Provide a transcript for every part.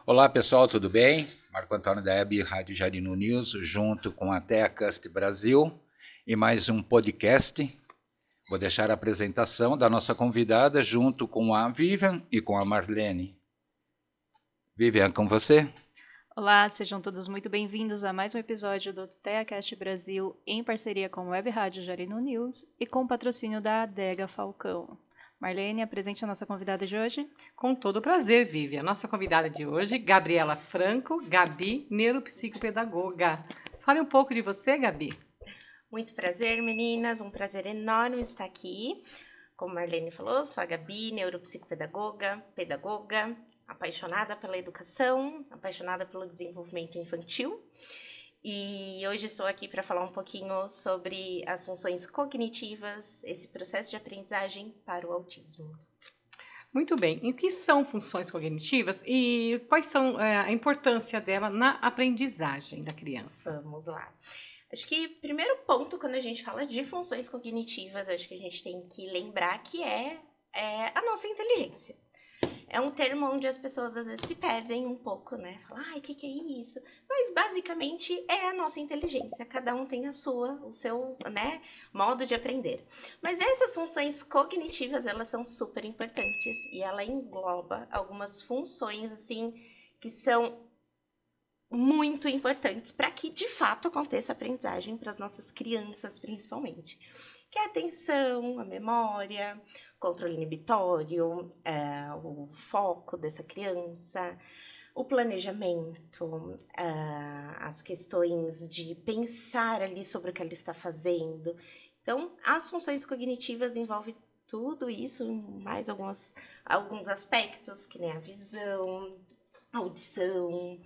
Olá pessoal, tudo bem? Marco Antônio da Web Rádio Jarinu News, junto com a TeaCust Brasil e mais um podcast. Vou deixar a apresentação da nossa convidada junto com a Vivian e com a Marlene. Vivian, com você? Olá, sejam todos muito bem-vindos a mais um episódio do TeaCast Brasil em parceria com a Web Rádio Jarinu News e com o patrocínio da Adega Falcão. Marlene, apresente a nossa convidada de hoje. Com todo prazer, Vivi. A nossa convidada de hoje, Gabriela Franco, Gabi, neuropsicopedagoga. Fale um pouco de você, Gabi. Muito prazer, meninas. Um prazer enorme estar aqui. Como Marlene falou, sou a Gabi, neuropsicopedagoga, pedagoga, apaixonada pela educação, apaixonada pelo desenvolvimento infantil. E hoje estou aqui para falar um pouquinho sobre as funções cognitivas, esse processo de aprendizagem para o autismo. Muito bem. E o que são funções cognitivas e quais são a importância dela na aprendizagem da criança? Vamos lá. Acho que primeiro ponto, quando a gente fala de funções cognitivas, acho que a gente tem que lembrar que é a nossa inteligência. É um termo onde as pessoas às vezes se perdem um pouco, né? Falam, o que é isso? Mas basicamente é a nossa inteligência. Cada um tem o seu, né, modo de aprender. Mas essas funções cognitivas, elas são super importantes e ela engloba algumas funções, assim, que são muito importantes para que, de fato, aconteça a aprendizagem para as nossas crianças, principalmente. Que é a atenção, a memória, controle inibitório, o foco dessa criança, o planejamento, as questões de pensar ali sobre o que ela está fazendo. Então, as funções cognitivas envolvem tudo isso, mais alguns aspectos, que nem a visão, a audição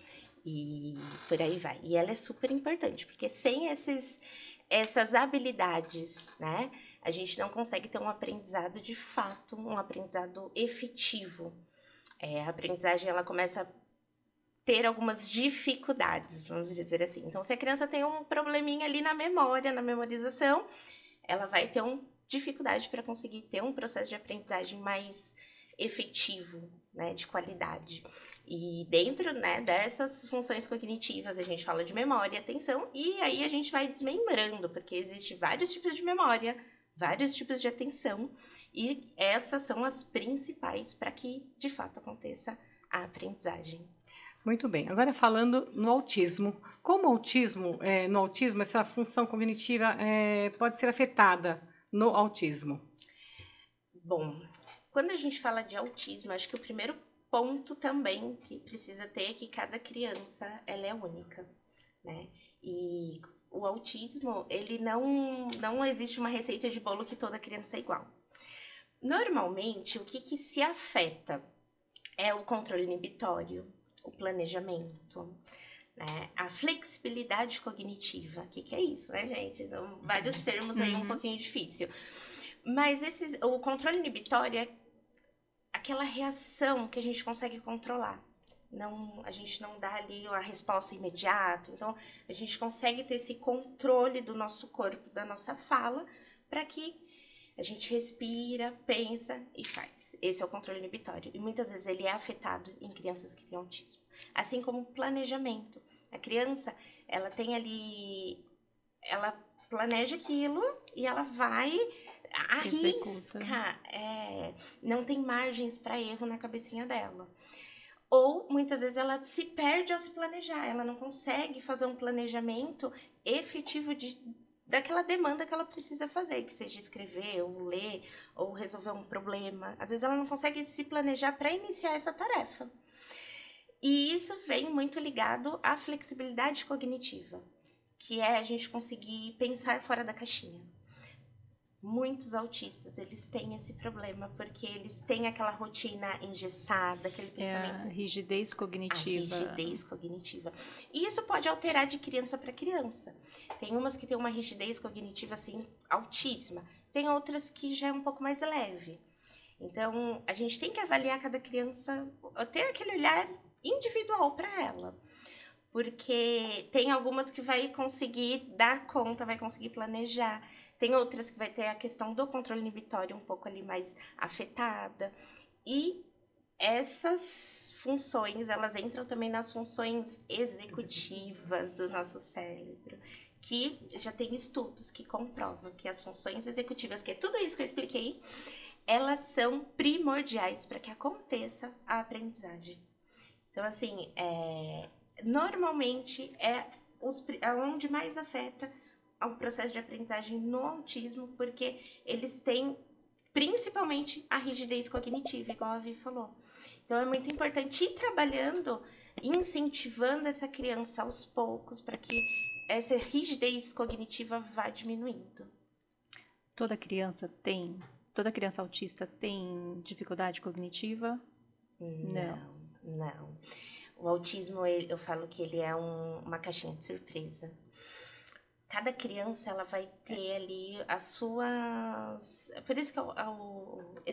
e por aí vai. E ela é super importante, porque sem essas habilidades, né, a gente não consegue ter um aprendizado de fato, um aprendizado efetivo. A aprendizagem, ela começa a ter algumas dificuldades, vamos dizer assim. Então, se a criança tem um probleminha ali na memória, na memorização, ela vai ter uma dificuldade para conseguir ter um processo de aprendizagem mais efetivo, né, de qualidade. E dentro, né, dessas funções cognitivas, a gente fala de memória, atenção, e aí a gente vai desmembrando, porque existem vários tipos de memória, vários tipos de atenção, e essas são as principais para que, de fato, aconteça a aprendizagem. Muito bem. Agora falando no autismo. Como no autismo, essa função cognitiva pode ser afetada no autismo? Bom, quando a gente fala de autismo, acho que o primeiro ponto também que precisa ter é que cada criança, ela é única, né? E o autismo, ele não existe uma receita de bolo que toda criança é igual. Normalmente, o que se afeta é o controle inibitório, o planejamento, né? A flexibilidade cognitiva. O que é isso, né, gente? Então, vários termos aí um pouquinho difícil. Mas o controle inibitório é aquela reação que a gente consegue controlar. A gente não dá ali a resposta imediata. Então, a gente consegue ter esse controle do nosso corpo, da nossa fala, para que a gente respira, pensa e faz. Esse é o controle inibitório. E muitas vezes ele é afetado em crianças que têm autismo. Assim como o planejamento. A criança, ela tem ali... Ela planeja aquilo e ela vai... arrisca, não tem margens para erro na cabecinha dela. Ou, muitas vezes, ela se perde ao se planejar, ela não consegue fazer um planejamento efetivo daquela demanda que ela precisa fazer, que seja escrever, ou ler, ou resolver um problema. Às vezes ela não consegue se planejar para iniciar essa tarefa. E isso vem muito ligado à flexibilidade cognitiva, que é a gente conseguir pensar fora da caixinha. Muitos autistas, eles têm esse problema, porque eles têm aquela rotina engessada, aquele pensamento... A rigidez cognitiva. A rigidez cognitiva. E isso pode alterar de criança para criança. Tem umas que têm uma rigidez cognitiva, assim, altíssima. Tem outras que já é um pouco mais leve. Então, a gente tem que avaliar cada criança, ter aquele olhar individual para ela. Porque tem algumas que vai conseguir dar conta, vai conseguir planejar. Tem outras que vai ter a questão do controle inibitório um pouco ali mais afetada. E essas funções, elas entram também nas funções executivas do nosso cérebro, que já tem estudos que comprovam que as funções executivas, que é tudo isso que eu expliquei, elas são primordiais para que aconteça a aprendizagem. Então, assim, normalmente é onde mais afeta o processo de aprendizagem no autismo, porque eles têm principalmente a rigidez cognitiva, igual a Vi falou. Então, é muito importante ir trabalhando, incentivando essa criança aos poucos, para que essa rigidez cognitiva vá diminuindo. Toda criança autista tem dificuldade cognitiva? Não. O autismo, eu falo que ele é uma caixinha de surpresa. Cada criança, ela vai ter ali as suas... Por isso que é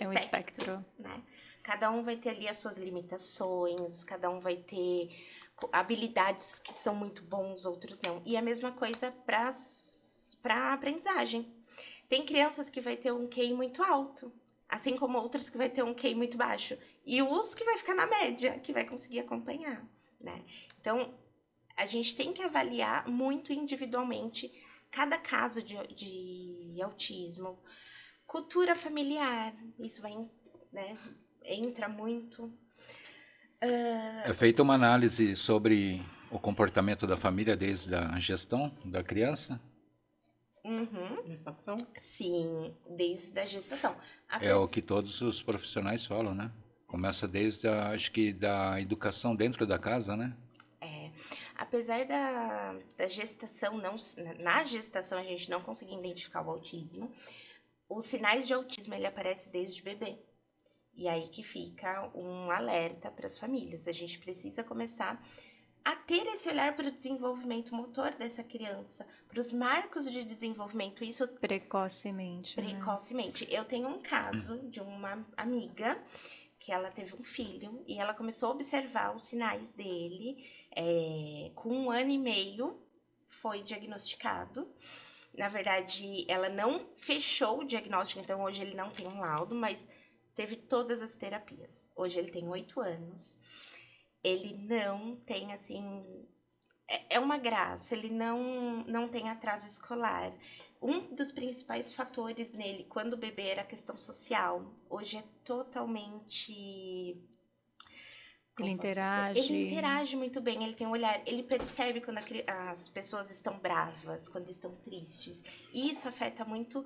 o espectro, né? Cada um vai ter ali as suas limitações, cada um vai ter habilidades que são muito bons, outros não. E a mesma coisa para a aprendizagem. Tem crianças que vai ter um QI muito alto, assim como outras que vai ter um QI muito baixo. E os que vai ficar na média, que vai conseguir acompanhar, né? Então, a gente tem que avaliar muito individualmente cada caso de autismo. Cultura familiar, isso vai, né, entra muito. É feita uma análise sobre o comportamento da família desde a gestão da criança? Gestação? Sim, desde a gestação. É o que todos os profissionais falam, né? Começa desde, acho que, da educação dentro da casa, né? Apesar da gestação, na gestação a gente não conseguir identificar o autismo, os sinais de autismo ele aparece desde bebê. E aí que fica um alerta para as famílias. A gente precisa começar a ter esse olhar para o desenvolvimento motor dessa criança, para os marcos de desenvolvimento. Isso precocemente. Precocemente. Eu tenho um caso de uma amiga que ela teve um filho e ela começou a observar os sinais dele. Com 1 ano e meio foi diagnosticado. Na verdade, ela não fechou o diagnóstico, então hoje ele não tem um laudo, mas teve todas as terapias. Hoje ele tem 8 anos. Ele não tem, assim... É uma graça, ele não tem atraso escolar. Um dos principais fatores nele, quando o bebê, era a questão social. Hoje é totalmente... Ele interage. Ele interage muito bem, ele tem um olhar, ele percebe quando as pessoas estão bravas, quando estão tristes. E isso afeta muito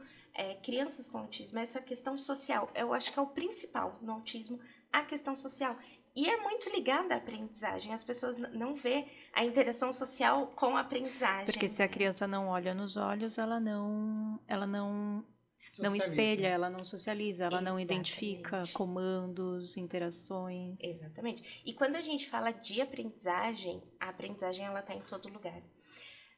crianças com autismo, essa questão social. Eu acho que é o principal no autismo, a questão social. E é muito ligada à aprendizagem. As pessoas não vê a interação social com a aprendizagem. Porque se a criança não olha nos olhos, ela não espelha, ela não socializa, ela não identifica comandos, interações. Exatamente. E quando a gente fala de aprendizagem, a aprendizagem ela está em todo lugar.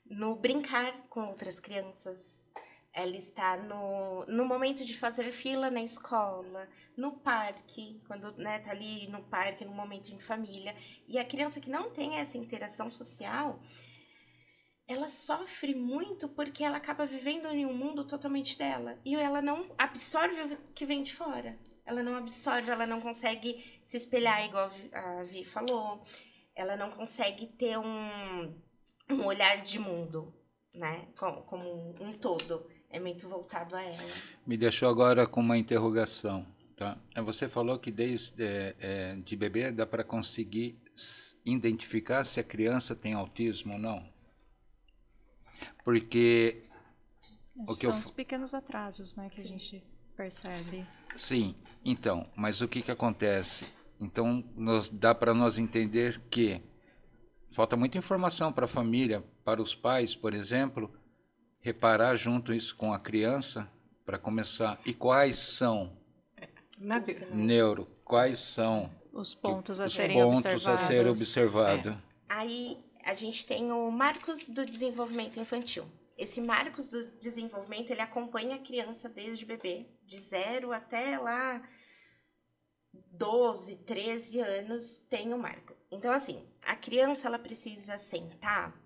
No brincar com outras crianças, ela está no momento de fazer fila na escola, no parque, quando tá ali no parque, no momento em família. E a criança que não tem essa interação social, ela sofre muito porque ela acaba vivendo em um mundo totalmente dela. E ela não absorve o que vem de fora. Ela não absorve, ela não consegue se espelhar, igual a Vi falou. Ela não consegue ter um olhar de mundo, né? Como um todo. É muito voltado a ela. Me deixou agora com uma interrogação, tá? Você falou que desde de bebê dá para conseguir identificar se a criança tem autismo ou não? Porque... São os pequenos atrasos, né, que a gente percebe. Sim, então, mas o que acontece? Então, dá para nós entender que falta muita informação para a família, para os pais, por exemplo, reparar junto isso com a criança para começar. E quais são, quais são os pontos a serem observados? Aí a gente tem o Marcos do Desenvolvimento Infantil. Esse Marcos do Desenvolvimento, ele acompanha a criança desde bebê, de 0 até lá 12, 13 anos, tem o Marco. Então, assim, a criança, ela precisa sentar.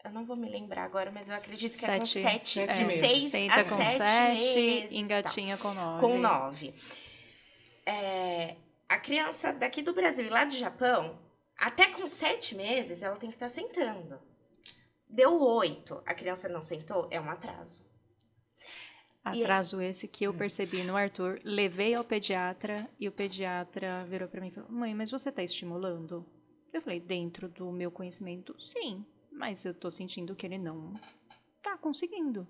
Eu não vou me lembrar agora, mas eu acredito que é com 7, de 6 Senta a com 7 meses, meses. engatinha com 9. Com 9. a criança daqui do Brasil e lá do Japão, até com 7 meses, ela tem que estar sentando. Deu 8, a criança não sentou, é um atraso. Atraso esse que eu percebi no Arthur, levei ao pediatra e o pediatra virou para mim e falou: mãe, mas você está estimulando? Eu falei: dentro do meu conhecimento, sim, mas eu estou sentindo que ele não está conseguindo.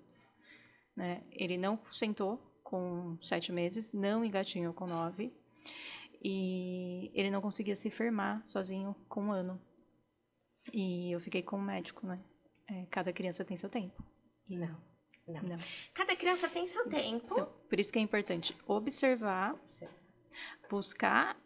Né? Ele não sentou com 7 meses, não engatinhou com 9 e ele não conseguia se firmar sozinho com 1 ano. E eu fiquei com o médico, né? Cada criança tem seu tempo. Não. Cada criança tem seu tempo. Então, por isso que é importante observar, buscar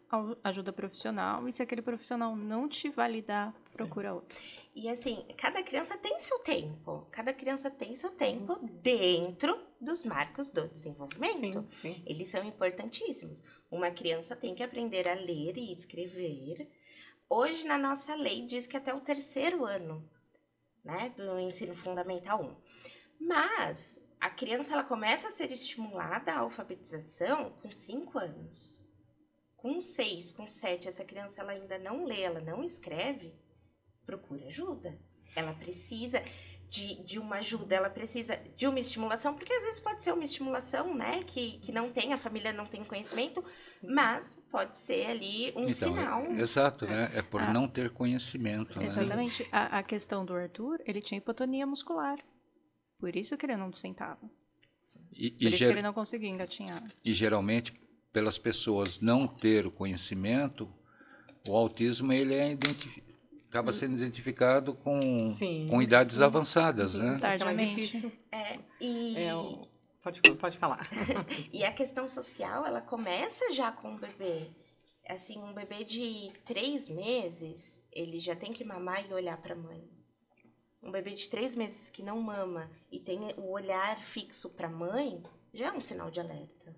ajuda profissional e se aquele profissional não te validar, procura outro. E assim, cada criança tem seu tempo. Cada criança tem seu tempo dentro dos marcos do desenvolvimento. Sim. Eles são importantíssimos. Uma criança tem que aprender a ler e escrever. Hoje, na nossa lei, diz que até o 3º ano, né, do ensino fundamental 1. Mas a criança ela começa a ser estimulada à alfabetização com 5 anos. Com 6, com 7, essa criança ela ainda não lê, ela não escreve, procura ajuda. Ela precisa de uma ajuda, ela precisa de uma estimulação, porque às vezes pode ser uma estimulação, né, que não tem, a família não tem conhecimento, mas pode ser ali um sinal. Exato, né? É por não ter conhecimento. Exatamente. Né? A questão do Arthur, ele tinha hipotonia muscular. Por isso que ele não sentava. Por isso que ele não conseguia engatinhar. E geralmente, pelas pessoas não ter o conhecimento, o autismo ele acaba sendo identificado com idades avançadas, né? Tardiamente. Pode falar. E a questão social, ela começa já com o bebê. Assim, um bebê de 3 meses, ele já tem que mamar e olhar para a mãe. Um bebê de 3 meses que não mama e tem o olhar fixo para a mãe, já é um sinal de alerta.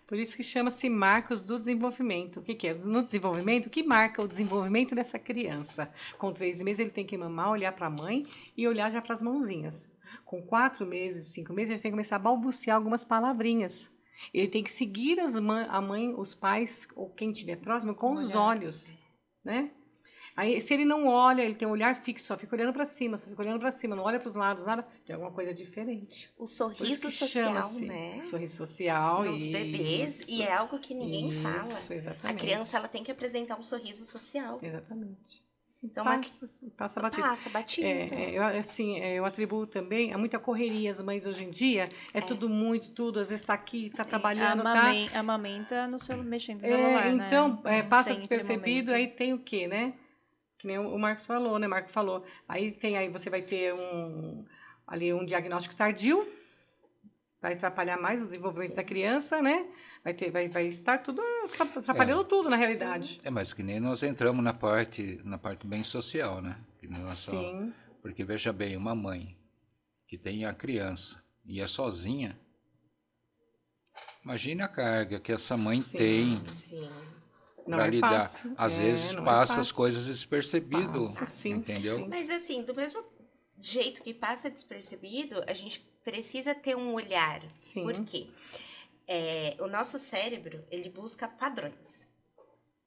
Por isso que chama-se marcos do desenvolvimento. O que é? No desenvolvimento, o que marca o desenvolvimento dessa criança? Com 3 meses ele tem que mamar, olhar para a mãe e olhar já para as mãozinhas. Com 4 meses, 5 meses, ele tem que começar a balbuciar algumas palavrinhas. Ele tem que seguir a mãe, os pais, ou quem estiver próximo, com os olhos, né? Aí, se ele não olha, ele tem um olhar fixo, só fica olhando para cima, não olha para os lados, nada, tem alguma coisa diferente. O sorriso social, né? Sorriso social nos bebês, e é algo que ninguém fala. Exatamente. A criança ela tem que apresentar um sorriso social. Exatamente. Então, passa batido. Passa batido. Eu atribuo também a muita correria. As mães hoje em dia, tudo, às vezes está aqui, está trabalhando, amamenta mexendo no celular, então, né? passa despercebido, aí tem o quê, né? Que nem o Marcos falou, né? Marco falou. Aí você vai ter um diagnóstico tardio, vai atrapalhar mais o desenvolvimento da criança, né? Vai estar tudo atrapalhando tudo na realidade. Mas que nem nós entramos na parte bem social, né? Que não é Sim. Porque veja bem, uma mãe que tem a criança e é sozinha, imagine a carga que essa mãe tem. Sim. Para lidar. Às vezes passa as coisas despercebido, entendeu? Sim. Mas assim, do mesmo jeito que passa despercebido, a gente precisa ter um olhar. Sim. Por quê? O nosso cérebro, ele busca padrões.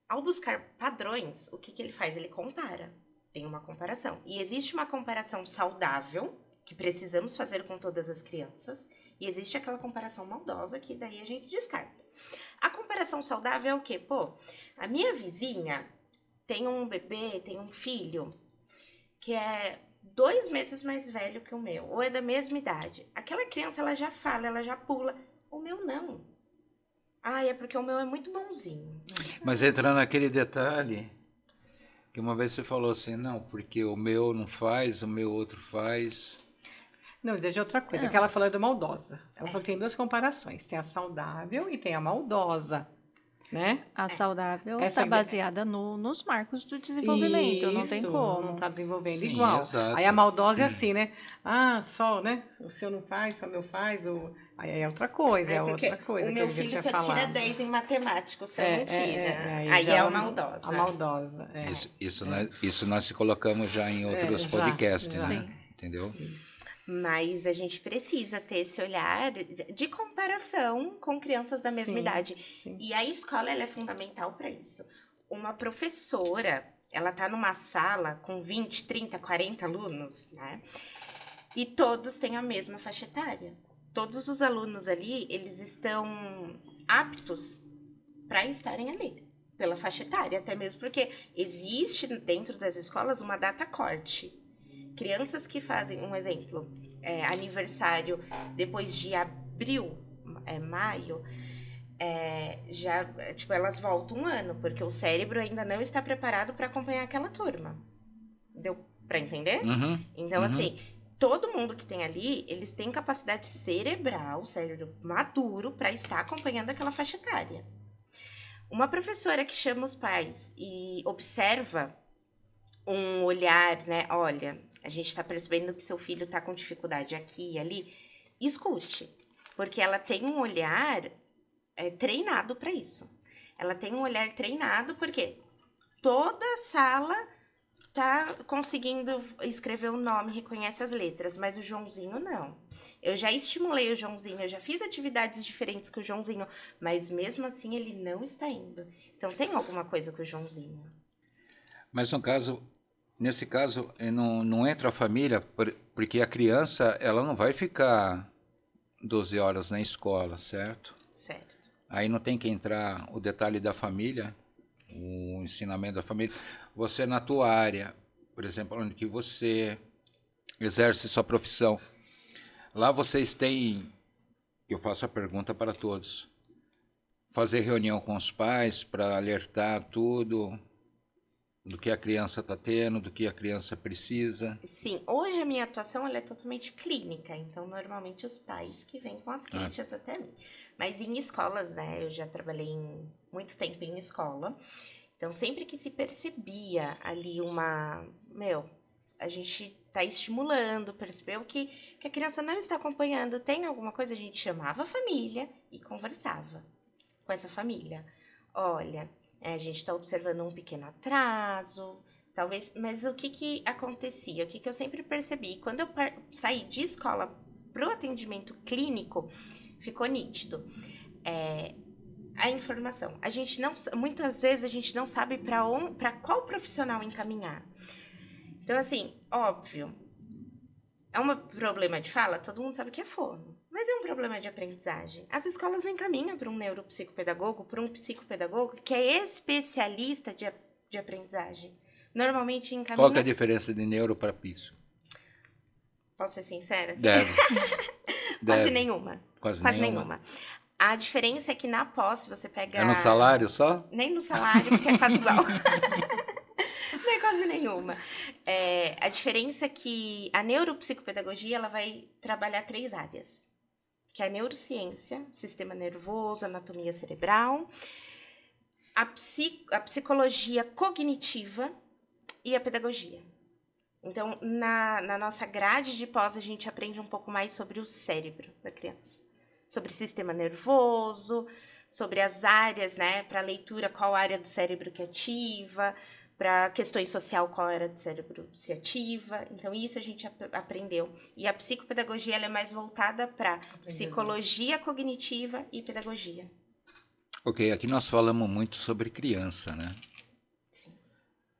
Ao buscar padrões, o que ele faz? Ele compara. Tem uma comparação. E existe uma comparação saudável, que precisamos fazer com todas as crianças, e existe aquela comparação maldosa, que daí a gente descarta. A comparação saudável é o quê? A minha vizinha tem um bebê, tem um filho, que é 2 meses mais velho que o meu, ou é da mesma idade. Aquela criança, ela já fala, ela já pula. O meu não. É porque o meu é muito bonzinho. Mas entrando naquele detalhe, que uma vez você falou assim, não, porque o meu não faz, o meu outro faz. Não, mas é de outra coisa, que ela falou da maldosa. Ela falou que tem 2 comparações, tem a saudável e tem a maldosa, né? A saudável está baseada nos marcos do desenvolvimento, não tem como. Não está desenvolvendo igual. Exato. Aí a maldosa é assim, né? Só, né? O seu não faz, só o meu faz. Aí é outra coisa, O meu filho só tira 10 em matemática, o seu não tira. Aí é a maldosa. A maldosa, Isso nós colocamos já em outros podcasts, né? Entendeu? Isso. Mas a gente precisa ter esse olhar de comparação com crianças da mesma Sim, idade. sim. E a escola ela é fundamental para isso. Uma professora, ela tá numa sala com 20, 30, 40 alunos, né? E todos têm a mesma faixa etária. Todos os alunos ali, eles estão aptos para estarem ali, pela faixa etária, até mesmo porque existe dentro das escolas uma data corte. Crianças que fazem, um exemplo, aniversário depois de abril, maio, já, tipo, elas voltam um ano, porque o cérebro ainda não está preparado para acompanhar aquela turma. Deu para entender? Uhum, Então, uhum. assim, todo mundo que tem ali, eles têm capacidade cerebral, cérebro maduro, para estar acompanhando aquela faixa etária. Uma professora que chama os pais e observa um olhar, né? Olha, a gente está percebendo que seu filho está com dificuldade aqui e ali. Escute, porque ela tem um olhar treinado para isso. Ela tem um olhar treinado porque toda a sala tá conseguindo escrever o nome, reconhece as letras, mas o Joãozinho não. Eu já estimulei o Joãozinho, eu já fiz atividades diferentes com o Joãozinho, mas mesmo assim ele não está indo. Então tem alguma coisa com o Joãozinho. Mas nesse caso, não entra a família, porque a criança ela não vai ficar 12 horas na escola, certo? Certo. Aí não tem que entrar o detalhe da família, o ensinamento da família. Você na tua área, por exemplo, onde que você exerce sua profissão, lá vocês têm, eu faço a pergunta para todos, fazer reunião com os pais para alertar tudo do que a criança está tendo, do que a criança precisa. Sim, hoje a minha atuação ela é totalmente clínica, então normalmente os pais que vêm com as queixas até mim. Mas em escolas, né, eu já trabalhei muito tempo em escola, então sempre que se percebia ali a gente está estimulando, percebeu que a criança não está acompanhando, tem alguma coisa, a gente chamava a família e conversava com essa família. Olha, a gente está observando um pequeno atraso, talvez, mas o que acontecia? O que eu sempre percebi? Quando eu saí de escola para o atendimento clínico, ficou nítido. A informação. Muitas vezes a gente não sabe para qual profissional encaminhar. Então, assim, óbvio, é um problema de fala, todo mundo sabe que é fono, mas é um problema de aprendizagem. As escolas não encaminham para um neuropsicopedagogo, para um psicopedagogo que é especialista de aprendizagem. Normalmente encaminha... Qual que é a diferença de neuro para piso? Posso ser sincera? Deve. Quase nenhuma. Quase nenhuma. A diferença é que na pós você pega... É no salário só? Nem no salário, porque é quase igual. Não é quase nenhuma. A diferença é que a neuropsicopedagogia ela vai trabalhar 3 áreas. Que é a neurociência, sistema nervoso, anatomia cerebral, a psicologia cognitiva e a pedagogia. Então, na nossa grade de pós, a gente aprende um pouco mais sobre o cérebro da criança. Sobre sistema nervoso, sobre as áreas, né? Para leitura, qual área do cérebro que ativa, para questões social, qual área do cérebro se ativa. Então, isso a gente aprendeu. E a psicopedagogia ela é mais voltada para psicologia cognitiva e pedagogia. Ok, aqui nós falamos muito sobre criança, né? Sim.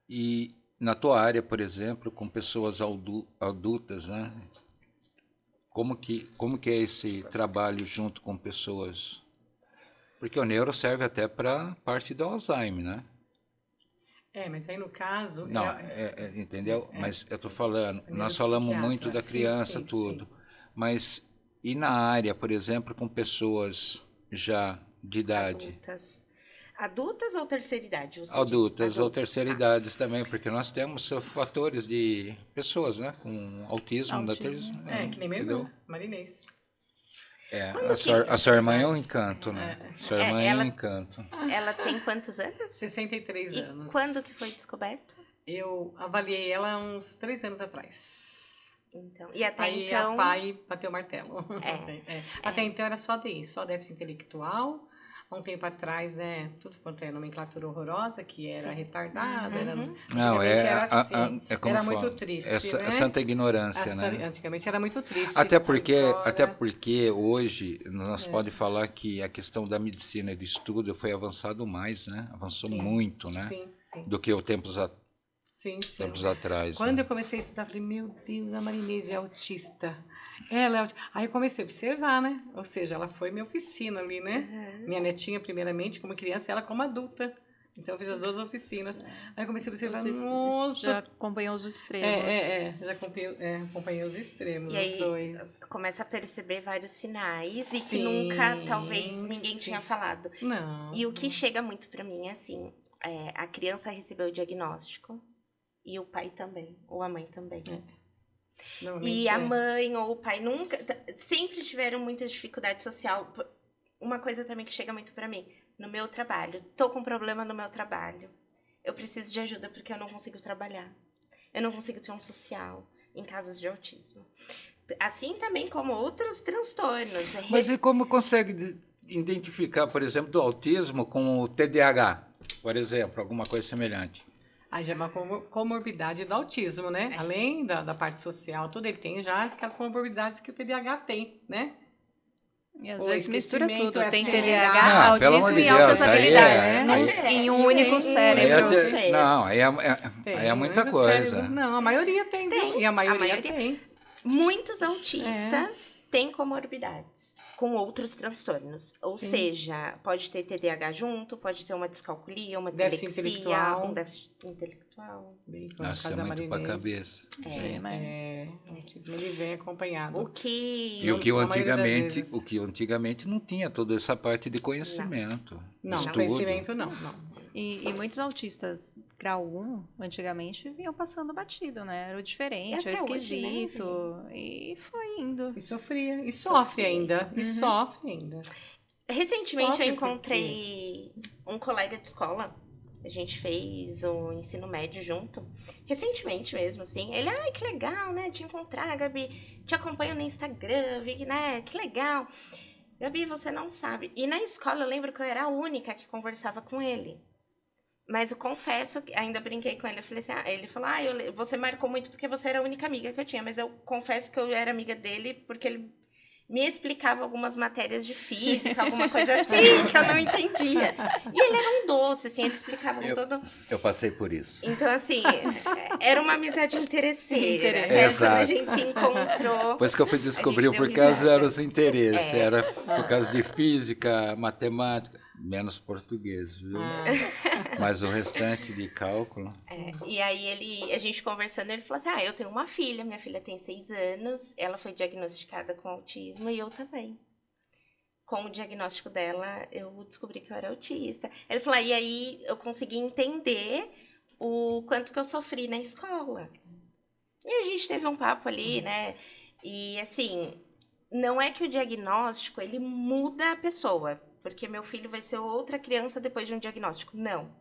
E na tua área, por exemplo, com pessoas adultas, né? Como que é esse trabalho junto com pessoas? Porque o neuro serve até para parte do Alzheimer, né? Mas aí no caso... Não, entendeu? Mas eu tô falando, nós falamos muito da criança, sim, tudo. sim. Mas e na área, por exemplo, com pessoas já de idade? Adultas ou terceira idade? Adultas ou terceira idade também, porque nós temos fatores de pessoas, né? Com autismo. Que nem minha irmã, Marinês. A sua irmã é um encanto, né? Sua irmã é um encanto. Ela tem quantos anos? 63 anos. E quando que foi descoberto? Eu avaliei ela uns 3 anos atrás. Então, e até aí então... a pai bateu o martelo. Até então era só DI, só déficit intelectual. há um tempo atrás, né? Tudo quanto é nomenclatura horrorosa, que era Sim. retardada, era, Uhum. Não, antigamente era assim, é como era fala, muito triste, né? santa ignorância, né? Antigamente era muito triste. Até Agora, porque hoje nós É. podemos falar que a questão da medicina e do estudo foi avançado mais, né? Avançou Sim. muito, né? sim, Do que tempos sim. atrás. Quando Né? eu comecei a estudar, eu falei, meu Deus, a Marinese é autista. Ela é autista. Aí eu comecei a observar, né? Ou seja, ela foi minha oficina ali, né? Uhum. Minha netinha, primeiramente, como criança, e ela como adulta. Então eu fiz as duas oficinas. Aí eu comecei a observar, Você já nossa... acompanhou os extremos. Já acompanhei os extremos, E os aí dois. começa a perceber vários sinais e que Sim, nunca, talvez, ninguém sim. tinha falado. Não. E o que chega muito pra mim é assim, a criança recebeu o diagnóstico e o pai também, ou a mãe também. Normalmente E a mãe ou o pai nunca, sempre tiveram muita dificuldade social. Uma coisa também que chega muito pra mim, no meu trabalho, tô com problema no meu trabalho. Eu preciso de ajuda porque eu não consigo trabalhar. Eu não consigo ter um social em casos de autismo. Assim também como outros transtornos. Mas e como consegue identificar, por exemplo, do autismo com o TDAH, por exemplo, alguma coisa semelhante? Aí já é uma comorbidade do autismo, né? Além da parte social, tudo ele tem já aquelas comorbidades que o TDAH tem, né? E às O vezes mistura esquecimento, tudo. Tem essa- TDAH, pelo amor autismo de e altas Deus, aí habilidades. aí- Em um único Tem, cérebro. Não, aí é muita no coisa. cérebro. Não, a maioria tem, viu? E a maioria tem. Muitos autistas têm comorbidades com outros transtornos. Ou Sim. seja, pode ter TDAH junto, pode ter uma descalculia, uma Déficit dislexia, intelectual. um déficit intelectual. Bem, no Nossa, caso é da muito pra Marinês. cabeça. O autismo ele vem acompanhado. O que... E o que Na maioria das antigamente, vezes. o que antigamente não tinha toda essa parte de conhecimento, Não, estudo. conhecimento não. E muitos autistas grau 1, antigamente, vinham passando batido, né? Era o diferente, E era até hoje, né? esquisito. E foi indo. E sofria, e Sofria, sofre ainda. E Uhum. sofre ainda. Recentemente Sofre eu encontrei um colega de escola. A gente fez o ensino médio junto. Recentemente mesmo, assim. Ele, ai, que legal, né? Te encontrar, Gabi. Te acompanho no Instagram, vi que, né? Que legal. Gabi, você não sabe. E na escola eu lembro que eu era a única que conversava com ele. Mas eu confesso, ainda brinquei com ele, eu falei assim, ele falou, você marcou muito porque você era a única amiga que eu tinha, mas eu confesso que eu era amiga dele porque ele me explicava algumas matérias de física, alguma coisa assim, que eu não entendia. E ele era um doce, assim, ele explicava com todo... Eu passei por isso. Então, assim, era uma amizade interesseira. Né? Exato. Quando a gente se encontrou... Depois que eu fui descobrir a gente por deu causa risada. eram os interesses, era por causa de física, matemática, menos português, viu? Mas o restante de cálculo. E aí a gente conversando, ele falou assim, eu tenho uma filha, minha filha tem 6 anos, ela foi diagnosticada com autismo e eu também. Com o diagnóstico dela, eu descobri que eu era autista. Ele falou, e aí eu consegui entender o quanto que eu sofri na escola. E a gente teve um papo ali, né? E assim, não é que o diagnóstico, ele muda a pessoa, porque meu filho vai ser outra criança depois de um diagnóstico. Não.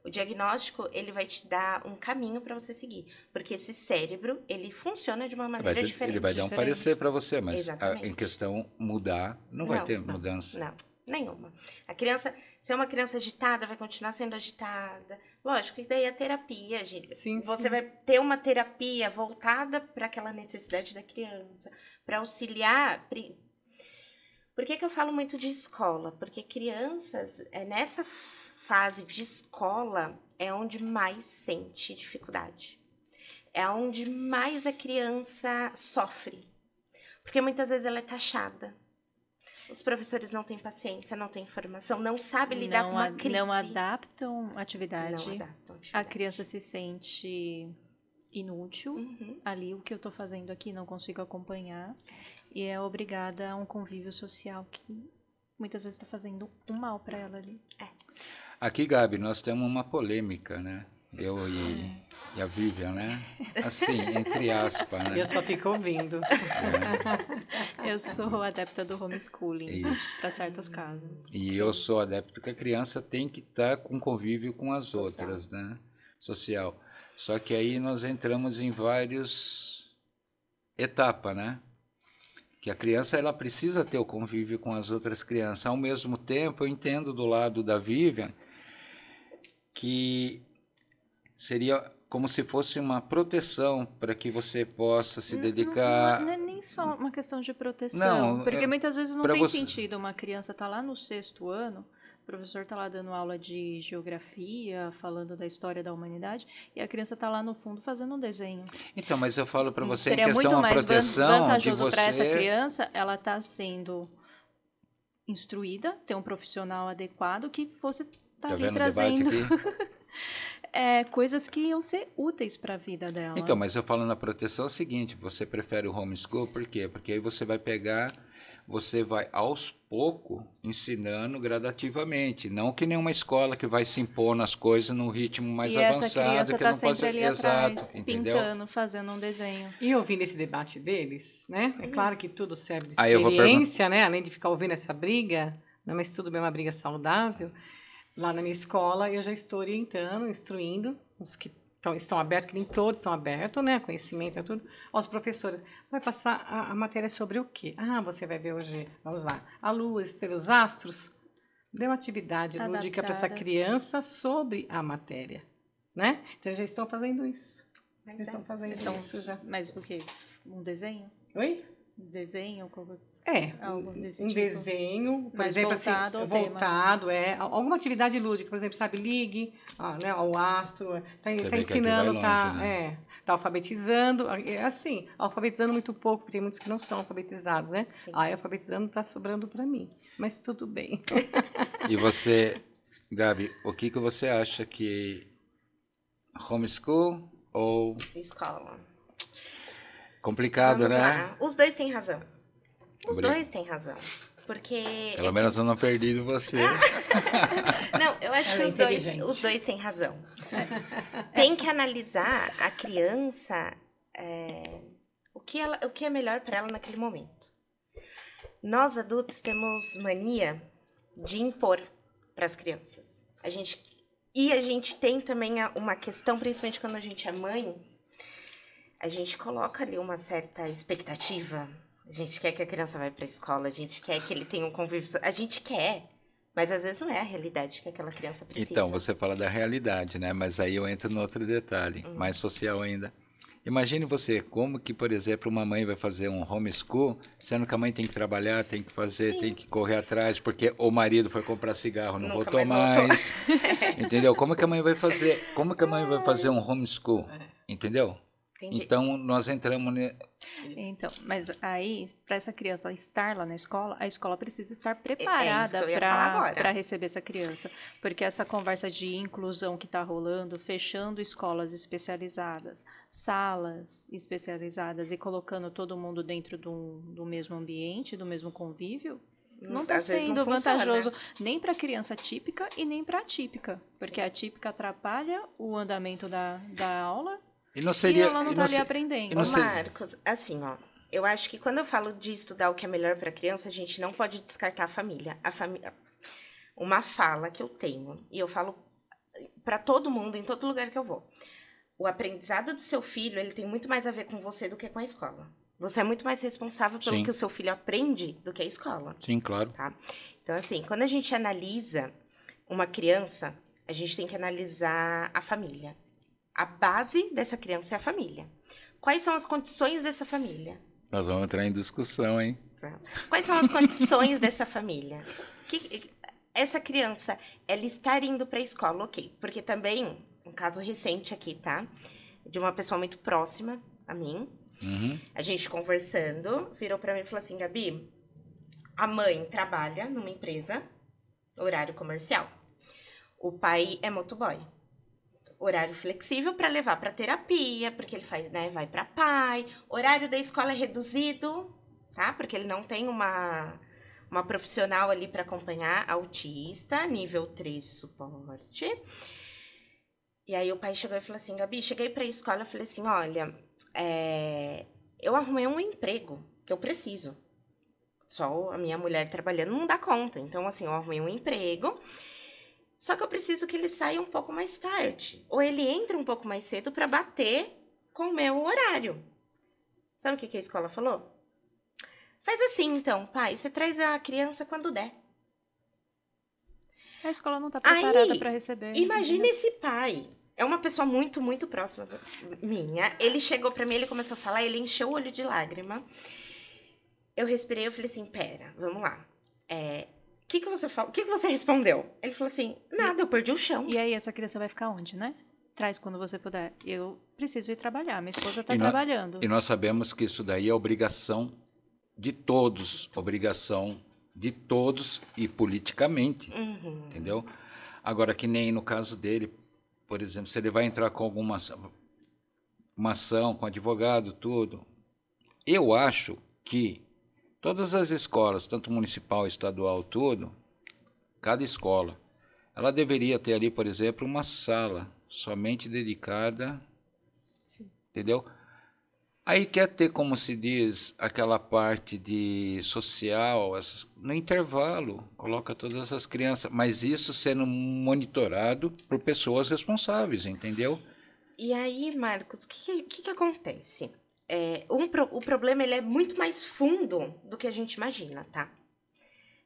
O diagnóstico, ele vai te dar um caminho para você seguir. Porque esse cérebro, ele funciona de uma maneira diferente. Ele vai dar um parecer para você, mas Exatamente. em questão mudar, não vai ter mudança. Não, nenhuma. A criança, se é uma criança agitada, vai continuar sendo agitada. Lógico, e daí a terapia, gente. Sim, Você vai ter uma terapia voltada para aquela necessidade da criança, para auxiliar. Por que eu falo muito de escola? Porque crianças, nessa fase de escola é onde mais sente dificuldade. É onde mais a criança sofre. Porque muitas vezes ela é taxada. Os professores não têm paciência, não têm informação, não sabem lidar com uma crise. Não adaptam atividade. Não adaptam atividade. A criança se sente inútil. Uhum. Ali, o que eu tô fazendo aqui, não consigo acompanhar. E é obrigada a um convívio social que muitas vezes está fazendo um mal para ela ali. Aqui, Gabi, nós temos uma polêmica, né? Eu e a Vivian, né? Assim, entre aspas, né? Eu só fico ouvindo. Eu sou adepta do homeschooling, para certos casos. E eu sou adepto que a criança tem que estar com convívio com as Social. outras, né? Social. Só que aí nós entramos em várias etapas, né? que a criança ela precisa ter o convívio com as outras crianças. Ao mesmo tempo, eu entendo do lado da Vivian que seria como se fosse uma proteção para que você possa se dedicar. Não é nem só uma questão de proteção, Não, porque muitas vezes não pra tem você- sentido uma criança estar lá no 6º ano, o professor está lá dando aula de geografia, falando da história da humanidade, e a criança está lá no fundo fazendo um desenho. Então, mas eu falo para você Seria em questão muito da mais proteção de vantajoso para essa você. criança ela estar sendo instruída, ter um profissional adequado que fosse estar Tá ali vendo o debate trazendo aqui? coisas que iam ser úteis para a vida dela. Então, mas eu falo na proteção é o seguinte, você prefere o homeschool, por quê? Porque aí você vai pegar, você vai aos poucos ensinando gradativamente, não que nenhuma escola que vai se impor nas coisas num ritmo mais e essa avançado, criança que está não pode sempre ali exato, atrás, entendeu? pintando, fazendo um desenho. E ouvindo esse debate deles, né? É claro que tudo serve de Aí eu vou experiência, né? Além de ficar ouvindo essa briga, né? Mas tudo bem, uma briga saudável. Lá na minha escola, eu já estou orientando, instruindo, os que estão abertos, que nem todos estão abertos, né? Conhecimento é tudo. Aos professores, vai passar a matéria sobre o quê? Ah, você vai ver hoje, vamos lá, a lua, os astros. Dê uma atividade lúdica para essa Adaptada. criança sobre a matéria, né? Então, eles já estão fazendo isso. Mas Eles estão fazendo Estão- isso já. Mas o quê? Um desenho? Oi? Um desenho? Algo desse Um tipo. desenho, por Mais exemplo, voltado ao assim, tema. voltado, alguma atividade lúdica, por exemplo, sabe, ligue, né, o astro, tá vê que aqui ensinando, vai longe, tá alfabetizando, assim, alfabetizando muito pouco, porque tem muitos que não são alfabetizados, né? Sim. Aí alfabetizando tá sobrando para mim, mas tudo bem. E você, Gabi, o que você acha que homeschool ou Escola. complicado, Vamos né? lá. Os dois têm razão. Os Obrigado. dois têm razão. Porque. Pelo menos eu não perdi de você. Não, eu acho Ela que é os inteligente. dois têm razão. Tem que analisar a criança, o que é melhor para ela naquele momento. Nós adultos temos mania de impor para as crianças. A gente tem também uma questão, principalmente quando a gente é mãe, a gente coloca ali uma certa expectativa. A gente quer que a criança vá para a escola, a gente quer que ele tenha um convívio. A gente quer, mas às vezes não é a realidade que aquela criança precisa. Então, você fala da realidade, né? Mas aí eu entro no outro detalhe, mais social ainda. Imagine você, como que, por exemplo, uma mãe vai fazer um homeschool, sendo que a mãe tem que trabalhar, tem que fazer, Sim. tem que correr atrás, porque o marido foi comprar cigarro, não Nunca voltou mais voltou. mais. Entendeu? Como que a mãe vai fazer? Como que a mãe vai fazer um homeschool? Entendeu? Entendi. Então, nós entramos... Então, mas aí, para essa criança estar lá na escola, a escola precisa estar isso preparada que eu ia falar agora. para receber essa criança. Porque essa conversa de inclusão que está rolando, fechando escolas especializadas, salas especializadas e colocando todo mundo dentro do mesmo ambiente, do mesmo convívio, não está Às vezes não sendo funciona. vantajoso nem para a criança típica e nem para a atípica. Porque a típica atrapalha o andamento da aula E não e seria... ela não e está não ali se- aprendendo. e não Ô, sei- Marcos, assim, ó, eu acho que quando eu falo de estudar o que é melhor para a criança, a gente não pode descartar a família. Uma fala que eu tenho, e eu falo para todo mundo, em todo lugar que eu vou. O aprendizado do seu filho, ele tem muito mais a ver com você do que com a escola. Você é muito mais responsável pelo Sim. que o seu filho aprende do que a escola. Sim, claro. Tá? Então, assim, quando a gente analisa uma criança, a gente tem que analisar a família. A base dessa criança é a família. Quais são as condições dessa família? Nós vamos entrar em discussão, hein? Quais são as condições dessa família? Essa criança, ela estar indo para a escola, ok. Porque também, um caso recente aqui, tá? De uma pessoa muito próxima a mim. Uhum. A gente conversando, virou para mim e falou assim, Gabi, a mãe trabalha numa empresa, horário comercial. O pai é motoboy. Horário flexível para levar para terapia, porque ele faz, né, vai para pai. Horário da escola é reduzido, tá? Porque ele não tem uma profissional ali para acompanhar, autista, nível 3 de suporte. E aí o pai chegou e falou assim, Gabi, cheguei para a escola e falei assim, olha, eu arrumei um emprego que eu preciso. Só a minha mulher trabalhando não dá conta. Então, assim, eu arrumei um emprego. Só que eu preciso que ele saia um pouco mais tarde. Ou ele entre um pouco mais cedo para bater com o meu horário. Sabe o que a escola falou? Faz assim, então, pai, você traz a criança quando der. A escola não tá preparada Aí, para receber. imagina entendeu? esse pai. É uma pessoa muito, muito próxima minha. Ele chegou pra mim, ele começou a falar, ele encheu o olho de lágrima. Eu respirei, eu falei assim, pera, vamos lá. O que você falou? O que você respondeu? Ele falou assim, nada, eu perdi o chão. E aí, essa criança vai ficar onde, né? Traz quando você puder. Eu preciso ir trabalhar. Minha esposa tá E nó- trabalhando. E nós sabemos que isso daí é obrigação de todos e politicamente, Uhum. entendeu? Agora, que nem no caso dele, por exemplo, se ele vai entrar com uma ação com advogado, tudo, eu acho que todas as escolas, tanto municipal, estadual, tudo, cada escola, ela deveria ter ali, por exemplo, uma sala somente dedicada, Sim. entendeu? Aí quer ter, como se diz, aquela parte de social, no intervalo, coloca todas essas crianças, mas isso sendo monitorado por pessoas responsáveis, entendeu? E aí, Marcos, o que acontece? O problema ele é muito mais fundo do que a gente imagina, tá?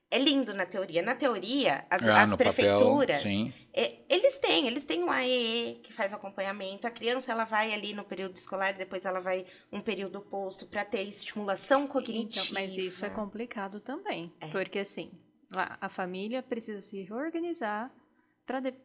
É lindo na teoria. Na teoria, as No prefeituras, papel, sim. eles têm o AEE que faz acompanhamento. A criança ela vai ali no período escolar, depois ela vai um período oposto para ter estimulação cognitiva. Então, mas isso é complicado também. Porque assim, lá, a família precisa se reorganizar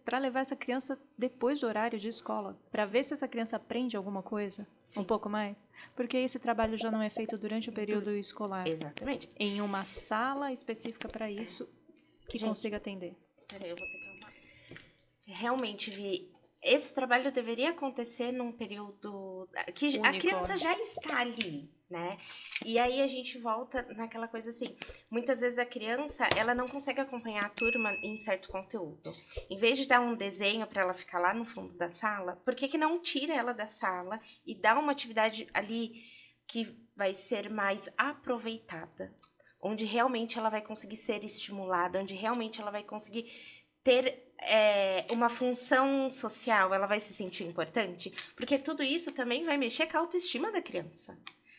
para levar essa criança depois do horário de escola, para ver se essa criança aprende alguma coisa, um pouco mais, porque esse trabalho já não é feito durante o período escolar. Exatamente. Em uma sala específica para isso que consiga atender. Peraí, eu vou ter que arrumar. Realmente, Vi, esse trabalho deveria acontecer num período que Único. A criança já está ali, né? E aí a gente volta naquela coisa assim, muitas vezes a criança, ela não consegue acompanhar a turma em certo conteúdo. Em vez de dar um desenho para ela ficar lá no fundo da sala, por que não tira ela da sala e dá uma atividade ali que vai ser mais aproveitada? Onde realmente ela vai conseguir ser estimulada, onde realmente ela vai conseguir ter uma função social, ela vai se sentir importante, porque tudo isso também vai mexer com a autoestima da criança.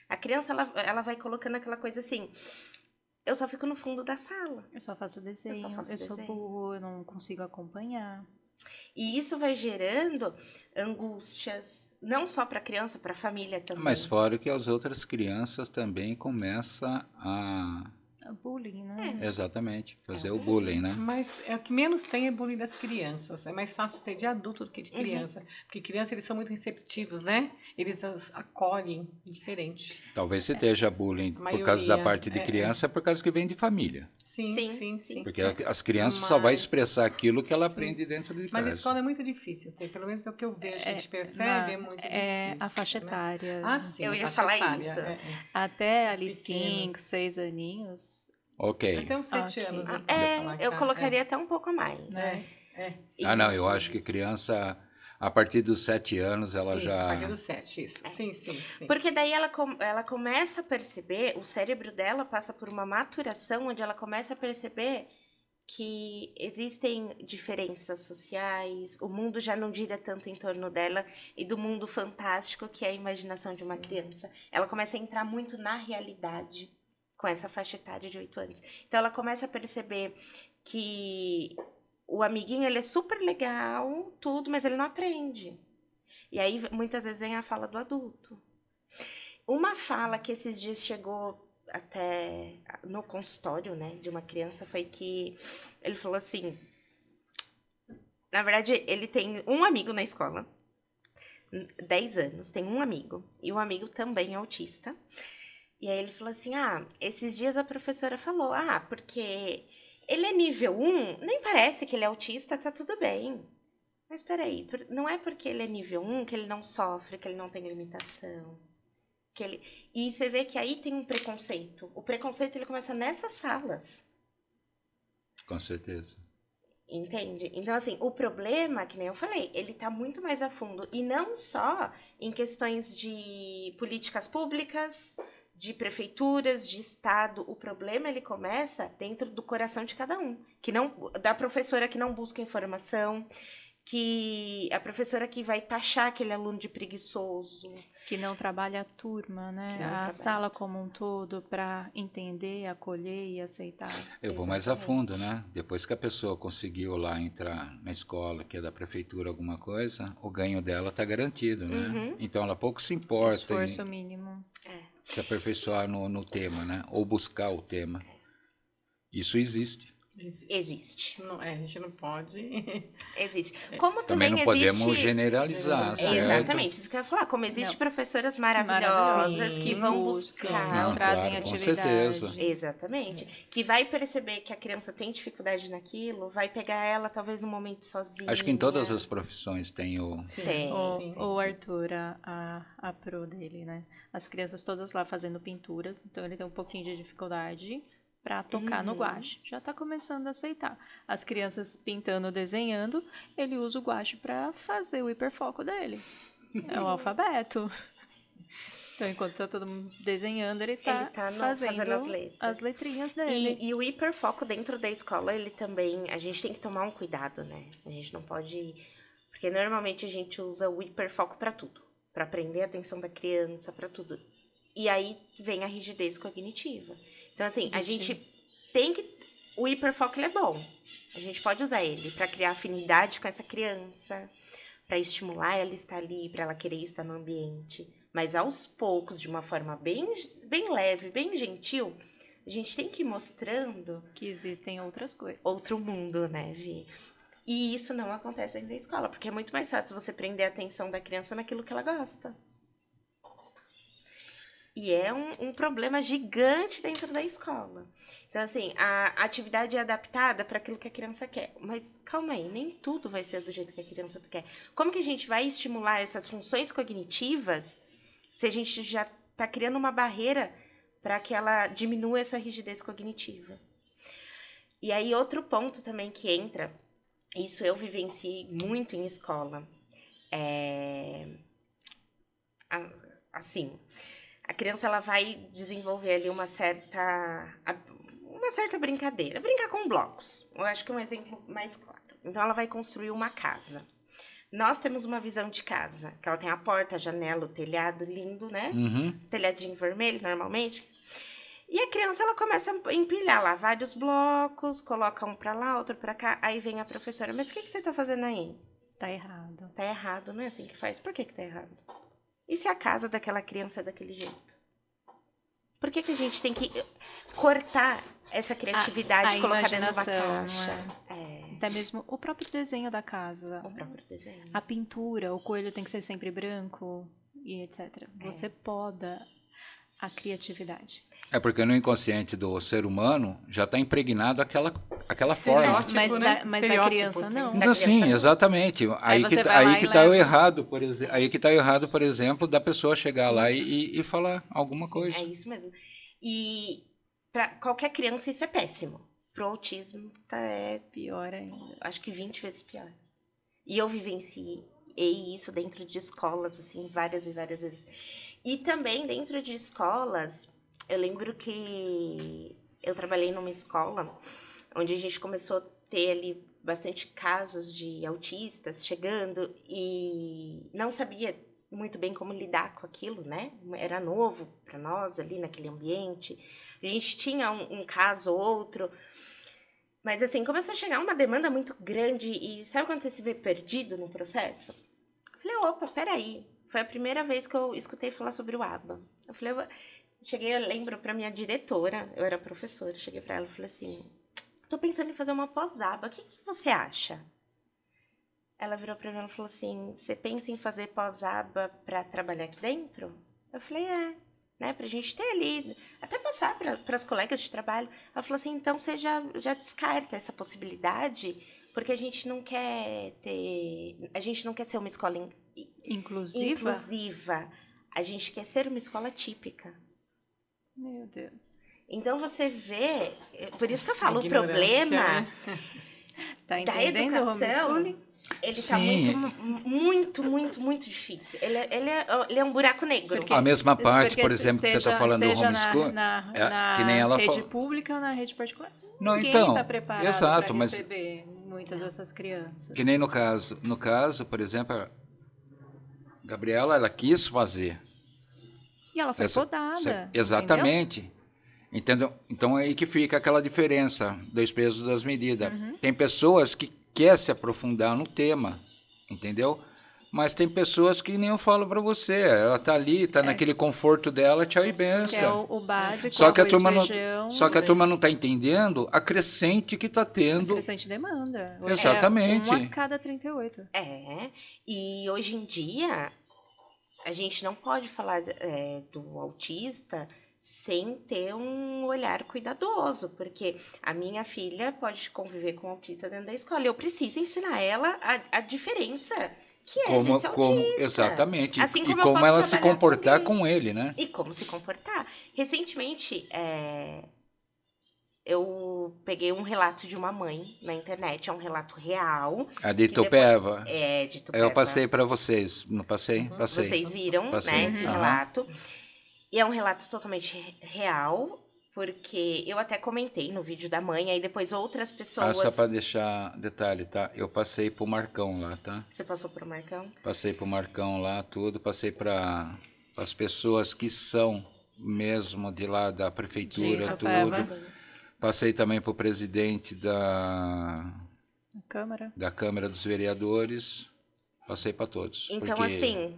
A criança, ela vai colocando aquela coisa assim, eu só fico no fundo da sala. Eu só faço desenho, eu sou desenho. burro, eu não consigo acompanhar. E isso vai gerando angústias, não só para a criança, para a família também. Mas fora que as outras crianças também começam a... Bullying, né? Exatamente, fazer o bullying, né? Mas o que menos tem é bullying das crianças. É mais fácil ter de adulto do que de criança. Porque criança, eles são muito receptivos, né? Eles as acolhem diferente. Talvez se esteja bullying por causa da parte de criança, é por causa que vem de família. Sim. Porque as crianças só vão expressar aquilo que ela aprende dentro de casa. Mas na escola é muito difícil ter, pelo menos é o que eu vejo, a gente percebe, é muito difícil. É a faixa etária. Ah, sim, eu ia falar isso. Até ali 5, 6 aninhos. Ok. Até uns 7 anos. Eu colocaria até um pouco mais. Não, eu acho que criança, a partir dos 7 anos, ela Isso, já... a partir dos 7, isso. Sim. Porque daí ela começa a perceber, o cérebro dela passa por uma maturação onde ela começa a perceber que existem diferenças sociais, o mundo já não gira tanto em torno dela e do mundo fantástico que é a imaginação de uma criança. Ela começa a entrar muito na realidade com essa faixa etária de 8 anos. Então ela começa a perceber que o amiguinho ele é super legal, tudo, mas ele não aprende. E aí muitas vezes vem a fala do adulto. Uma fala que esses dias chegou até no consultório, né, de uma criança foi que ele falou assim, na verdade ele tem um amigo na escola, 10 anos, tem um amigo, e o amigo também é autista. E aí ele falou assim, esses dias a professora falou, porque ele é nível 1, nem parece que ele é autista, tá tudo bem. Mas peraí, não é porque ele é nível 1 que ele não sofre, que ele não tem limitação. E você vê que aí tem um preconceito. O preconceito ele começa nessas falas. Com certeza. Entende? Então, assim, o problema, que nem eu falei, ele tá muito mais a fundo. E não só em questões de políticas públicas, de prefeituras, de estado. O problema, ele começa dentro do coração de cada um. Da professora que não busca informação, que a professora que vai taxar aquele aluno de preguiçoso. Que não trabalha a turma, né? Que não A trabalha. sala como um todo para entender, acolher e aceitar. Eu vou mais a Exatamente. fundo, né? Depois que a pessoa conseguiu lá entrar na escola, que é da prefeitura, alguma coisa, o ganho dela está garantido, né? Uhum. Então ela pouco se importa Esforço em mínimo. se aperfeiçoar no tema, né? Ou buscar o tema. Isso existe. Existe. Não, a gente não pode. Existe. Como Também também não existe... podemos generalizar, certo? Exatamente, isso que eu ia falar. Como existem Não. professoras maravilhosas Maravilhosas, que vão buscam, buscar... não trazem claro, com atividade. certeza. Exatamente. Que vai perceber que a criança tem dificuldade naquilo, vai pegar ela talvez num momento sozinha. Acho que em todas as profissões tem o... Tem. O Arthur, a pro dele, né? As crianças todas lá fazendo pinturas, então ele tem um pouquinho de dificuldade para tocar no Uhum. guache. Já tá começando a aceitar. As crianças pintando, desenhando, ele usa o guache para fazer o hiperfoco dele. É o alfabeto. Então, enquanto tá todo mundo desenhando, ele tá fazendo as letras. as letrinhas dele. E o hiperfoco dentro da escola, ele também... A gente tem que tomar um cuidado, né? A gente não pode... Porque normalmente a gente usa o hiperfoco para tudo. Para prender a atenção da criança, para tudo. E aí vem a rigidez cognitiva. Então, assim, a gente tem que... O hiperfoco, ele é bom. A gente pode usar ele para criar afinidade com essa criança, para estimular ela a estar ali, para ela querer estar no ambiente. Mas aos poucos, de uma forma bem leve, bem gentil, a gente tem que ir mostrando Que existem outras coisas. outro mundo, né, Vi? E isso não acontece dentro da escola, porque é muito mais fácil você prender a atenção da criança naquilo que ela gosta. E é um problema gigante dentro da escola. Então, assim, a atividade é adaptada para aquilo que a criança quer. Mas calma aí, nem tudo vai ser do jeito que a criança quer. Como que a gente vai estimular essas funções cognitivas se a gente já está criando uma barreira para que ela diminua essa rigidez cognitiva? E aí, outro ponto também que entra, isso eu vivenciei muito em escola, assim... A criança ela vai desenvolver ali uma certa brincadeira. Brincar com blocos. Eu acho que é um exemplo mais claro. Então, ela vai construir uma casa. Nós temos uma visão de casa, que ela tem a porta, a janela, o telhado lindo, né? Uhum. Telhadinho vermelho, normalmente. E a criança, ela começa a empilhar lá vários blocos, coloca um pra lá, outro pra cá. Aí vem a professora, mas o que você tá fazendo aí? Tá errado. Tá errado, não é assim que faz? Por que tá errado? E se a casa daquela criança é daquele jeito? Por que a gente tem que cortar essa criatividade e colocar dentro de uma caixa? Até mesmo o próprio desenho da casa. O próprio desenho. A pintura, o coelho tem que ser sempre branco e etc. Você poda a criatividade. É porque no inconsciente do ser humano já está impregnado aquela forma. Mas da criança não. Mas assim, exatamente. Aí que está o errado, por exemplo. Aí que está o errado, por exemplo, da pessoa chegar lá e falar alguma coisa. É isso mesmo. E para qualquer criança isso é péssimo. Pro autismo é pior ainda. Acho que 20 vezes pior. E eu vivenciei isso dentro de escolas, assim, várias e várias vezes. E também dentro de escolas, eu lembro que eu trabalhei numa escola onde a gente começou a ter ali bastante casos de autistas chegando e não sabia muito bem como lidar com aquilo, né? Era novo para nós ali naquele ambiente. A gente tinha um caso ou outro, mas assim, começou a chegar uma demanda muito grande e sabe quando você se vê perdido no processo? Eu falei, opa, peraí. Foi a primeira vez que eu escutei falar sobre o ABA. Eu falei, eu lembro pra minha diretora, eu era professora, cheguei pra ela e falei assim, tô pensando em fazer uma pós-ABA, o que você acha? Ela virou pra mim e falou assim, você pensa em fazer pós-ABA pra trabalhar aqui dentro? Eu falei, né, pra gente ter ali, até passar pras colegas de trabalho. Ela falou assim, então você já descarta essa possibilidade, porque a gente não quer ser uma escola inclusiva. A gente quer ser uma escola típica. Meu Deus. Então você vê, por isso que eu falo, o problema tá da educação Ele tá Sim. muito difícil. Ele é um buraco negro. Porque- A mesma parte, Porque por exemplo, que você está falando do seja homeschool, na que nem ela rede falou. pública ou na rede particular. Não, Ninguém então, está preparado exato, para mas receber muitas dessas crianças. que nem no caso. No caso, por exemplo, a Gabriela, ela quis fazer. E ela foi Essa- podada. Exatamente. Entendeu? Então é aí que fica aquela diferença dos pesos das medidas. Uhum. Tem pessoas que querem se aprofundar no tema, entendeu? Mas tem pessoas que nem eu falo para você. Ela tá ali, tá naquele conforto dela, tchau e Que é benção. o básico, Só que a arroz, turma não, feijão, só que a turma não tá entendendo a crescente que tá tendo. crescente demanda. Exatamente. É 1 a cada 38. E hoje em dia, a gente não pode falar do autista sem ter um olhar cuidadoso, porque a minha filha pode conviver com o autista dentro da escola. Eu preciso ensinar ela a diferença que é desse autista. Exatamente. Assim E como eu como posso ela se trabalhar comportar também. com ele, né? E como se comportar. Recentemente, eu peguei um relato de uma mãe na internet, é um relato real. A de que depois- Itupeva. De Itupeva. Eu passei para vocês, não passei? Uhum. Passei. Vocês viram, Passei. né, esse Aham. relato. E é um relato totalmente real, porque eu até comentei no vídeo da mãe, aí depois outras pessoas... Só para deixar detalhe, tá? Eu passei pro Marcão lá, tá? Você passou por Marcão? Passei pro Marcão lá, tudo. Passei para as pessoas que são mesmo de lá da prefeitura, De Itupeva. tudo. Passei também pro presidente A Câmara. da Câmara dos Vereadores. Passei para todos. Então, porque assim,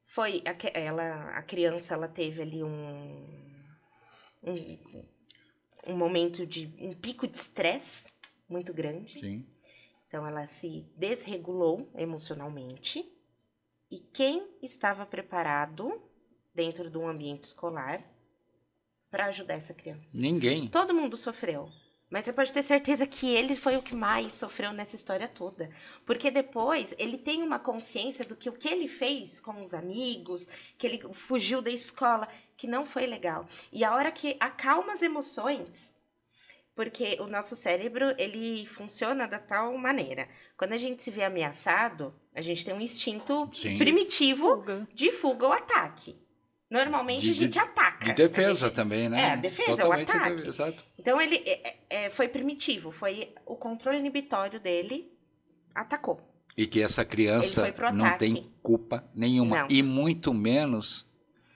foi... A criança, ela teve ali um momento de... um pico de estresse muito grande. Sim. Então, ela se desregulou emocionalmente. E quem estava preparado dentro de um ambiente escolar para ajudar essa criança? Ninguém. Todo mundo sofreu. Mas você pode ter certeza que ele foi o que mais sofreu nessa história toda. Porque depois ele tem uma consciência do que o que ele fez com os amigos, que ele fugiu da escola, que não foi legal. E a hora que acalma as emoções, porque o nosso cérebro, ele funciona da tal maneira. Quando a gente se vê ameaçado, a gente tem um instinto Sim. primitivo Fuga. de fuga ou ataque. Normalmente a gente ataca. De defesa A gente- também, né? a defesa, o Totalmente ataque. Exato. Então ele foi primitivo, foi o controle inibitório atacou. E que essa criança Ele foi pro não ataque. tem culpa nenhuma. Não. E muito menos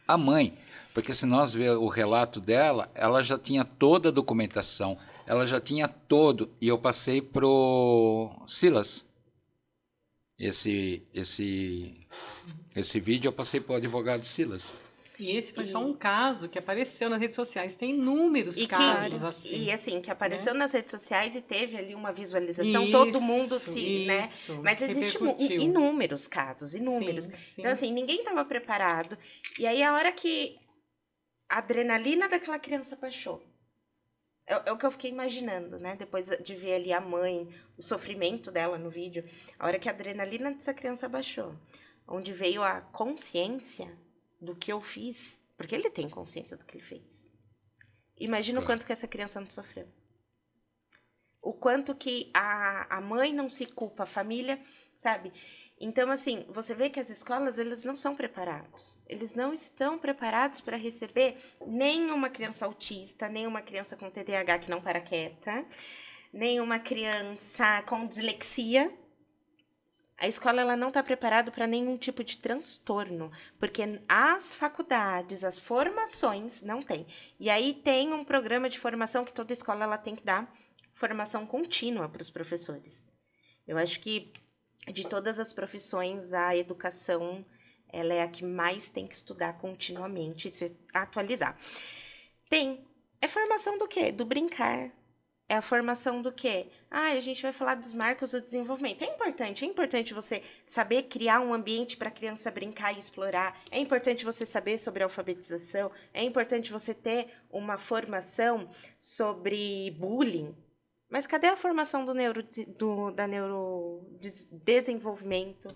a mãe. Porque se nós ver o relato dela, ela já tinha toda a documentação. Ela já tinha todo. E eu passei pro Silas. Esse vídeo eu passei pro advogado Silas. E esse foi só um caso que apareceu nas redes sociais. Tem inúmeros casos assim. assim, que apareceu nas redes sociais e teve ali uma visualização, todo mundo né? Mas existem repercutiu. inúmeros casos, inúmeros. Sim, sim. Então, assim, ninguém estava preparado. E aí, a hora que a adrenalina daquela criança baixou, é o que eu fiquei imaginando, né? Depois de ver ali a mãe, o sofrimento dela no vídeo, a hora que a adrenalina dessa criança baixou, onde veio a consciência do que eu fiz, porque ele tem consciência do que ele fez. Imagina o Claro. quanto que essa criança não sofreu. O quanto que a mãe não se culpa, a família, sabe? Então, assim, você vê que as escolas, eles não são preparados. Eles não estão preparados para receber nem uma criança autista, nem uma criança com TDAH que não para quieta, nem uma criança com dislexia. A escola ela não está preparada para nenhum tipo de transtorno, porque as faculdades, as formações não tem. E aí tem um programa de formação que toda escola ela tem que dar formação contínua para os professores. Eu acho que de todas as profissões, a educação ela é a que mais tem que estudar continuamente e se atualizar. É formação do quê? Do brincar. É a formação do quê? A gente vai falar dos marcos do desenvolvimento. É importante você saber criar um ambiente para a criança brincar e explorar. É importante você saber sobre alfabetização. É importante você ter uma formação sobre bullying. Mas cadê a formação da neurodesenvolvimento,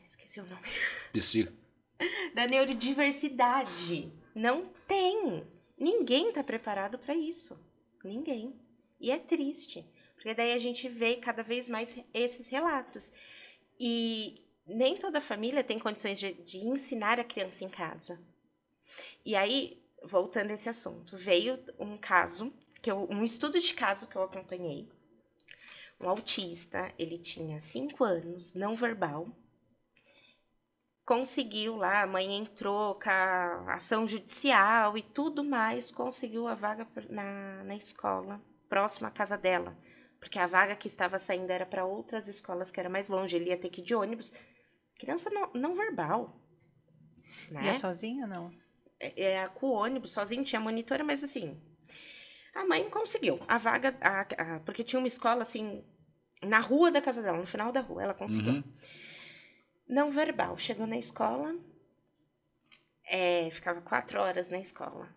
esqueci o nome. Da neurodiversidade? Não tem. Ninguém está preparado para isso. Ninguém. E é triste. Porque daí a gente vê cada vez mais esses relatos. E nem toda família tem condições de ensinar a criança em casa. E aí, voltando a esse assunto, veio um caso, um estudo de caso que eu acompanhei. Um autista, ele tinha 5 anos, não verbal. Conseguiu lá, a mãe entrou com a ação judicial e tudo mais, conseguiu a vaga na escola, próxima à casa dela. Porque a vaga que estava saindo era para outras escolas que era mais longe, ele ia ter que ir de ônibus. Criança não verbal. Né? Ia sozinha ou não? Com o ônibus, sozinho, tinha monitora, mas assim, a mãe conseguiu a vaga, porque tinha uma escola assim, na rua da casa dela, no final da rua, ela conseguiu. Não verbal, chegou na escola, ficava 4 horas na escola.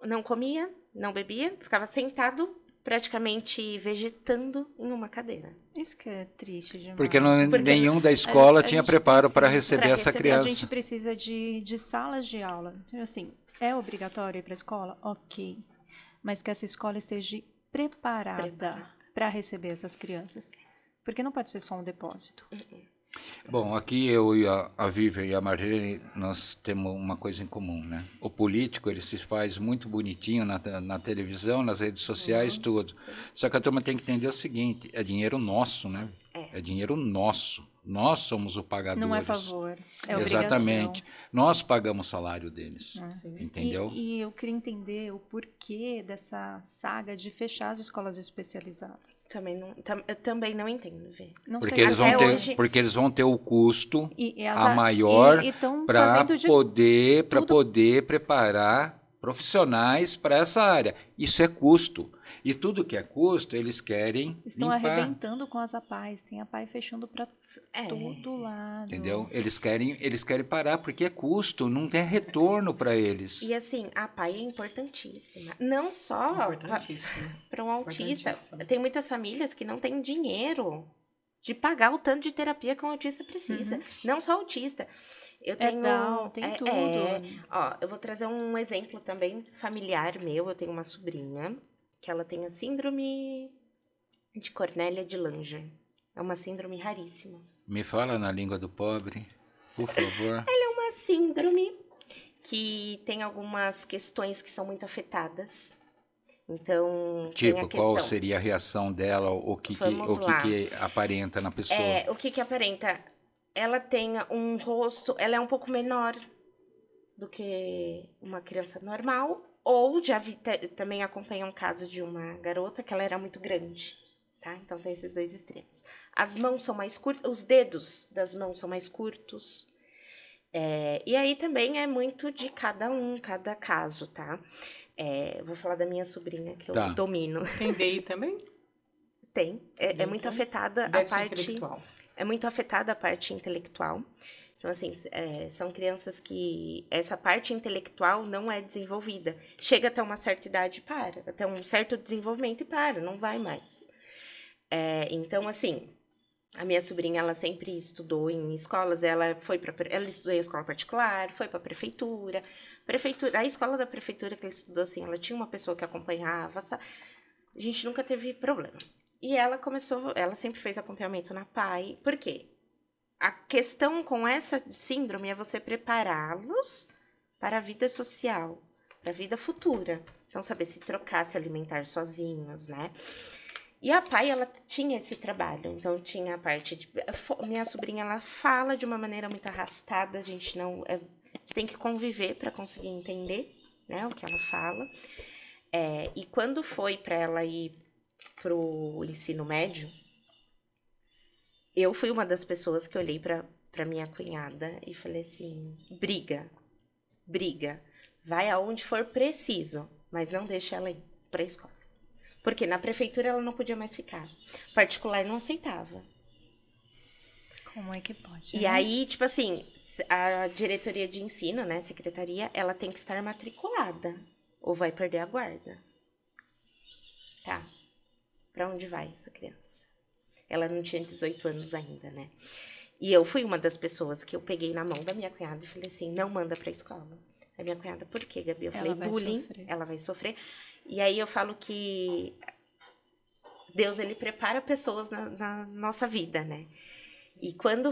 Não comia, não bebia, ficava sentado, praticamente vegetando em uma cadeira. Isso que é triste demais. Porque nenhum da escola tinha preparo para receber essa criança. A gente precisa de salas de aula. Assim, é obrigatório ir para a escola? Ok. Mas que essa escola esteja preparada para receber essas crianças. Porque não pode ser só um depósito. Bom, aqui eu e a Vivian e a Marlene, nós temos uma coisa em comum, né? O político, ele se faz muito bonitinho na televisão, nas redes sociais, tudo. Só que a turma tem que entender o seguinte, é dinheiro nosso, né? É dinheiro nosso. Nós somos o pagador. Não é favor, é Exatamente. obrigação. Nós pagamos o salário deles, entendeu? E eu queria entender o porquê dessa saga de fechar as escolas especializadas. Eu também não entendo, Vê. Porque eles vão ter o custo a maior para poder preparar profissionais para essa área. Isso é custo. E tudo que é custo, eles querem Estão limpar. arrebentando com as APAES. Tem APAE fechando para todo lado. Entendeu? Eles querem parar, porque é custo, não tem retorno para eles. E assim, a APAE é importantíssima. Não só para um autista. Tem muitas famílias que não têm dinheiro de pagar o tanto de terapia que um autista precisa. Não só autista. Eu tenho, tem tudo. Eu vou trazer um exemplo também familiar meu. Eu tenho uma sobrinha que ela tem a síndrome de Cornélia de Langer. É uma síndrome raríssima. Me fala na língua do pobre, por favor. Ela é uma síndrome que tem algumas questões que são muito afetadas. Então, tipo, qual seria a reação dela? O que aparenta na pessoa? O que aparenta? Ela tem um rosto, ela é um pouco menor do que uma criança normal. Ou já também acompanhei um caso de uma garota que ela era muito grande, tá? Então tem esses 2 extremos. As mãos são mais curtas, os dedos das mãos são mais curtos. E aí também é muito de cada caso, tá? Vou falar da minha sobrinha, que eu domino. Tem DI também? Tem. É muito afetada a parte intelectual. É muito afetada a parte intelectual. Então, assim, são crianças que essa parte intelectual não é desenvolvida. Chega até uma certa idade e para. Até um certo desenvolvimento e para, não vai mais. Então, assim, a minha sobrinha, ela sempre estudou em escolas. Ela estudou em escola particular, foi para a prefeitura. A escola da prefeitura que ela estudou, assim, ela tinha uma pessoa que acompanhava. A gente nunca teve problema. E ela sempre fez acompanhamento na PAI. Por quê? A questão com essa síndrome é você prepará-los para a vida social, para a vida futura. Então, saber se trocar, se alimentar sozinhos, né? E a PAI, ela tinha esse trabalho. Então, tinha a parte de... Minha sobrinha, ela fala de uma maneira muito arrastada. A gente não... Você tem que conviver para conseguir entender, né, o que ela fala. E quando foi para ela ir para o ensino médio... Eu fui uma das pessoas que olhei para minha cunhada e falei assim, briga, vai aonde for preciso, mas não deixa ela ir para a escola. Porque na prefeitura ela não podia mais ficar, particular não aceitava. Como é que pode? E aí, tipo assim, a diretoria de ensino, né, secretaria, ela tem que estar matriculada ou vai perder a guarda. Tá, para onde vai essa criança? Ela não tinha 18 anos ainda, né? E eu fui uma das pessoas que eu peguei na mão da minha cunhada e falei assim, não manda pra escola. A minha cunhada, por quê, Gabi? Eu falei, bullying, ela vai sofrer. E aí eu falo que Deus, ele prepara pessoas na nossa vida, né? E quando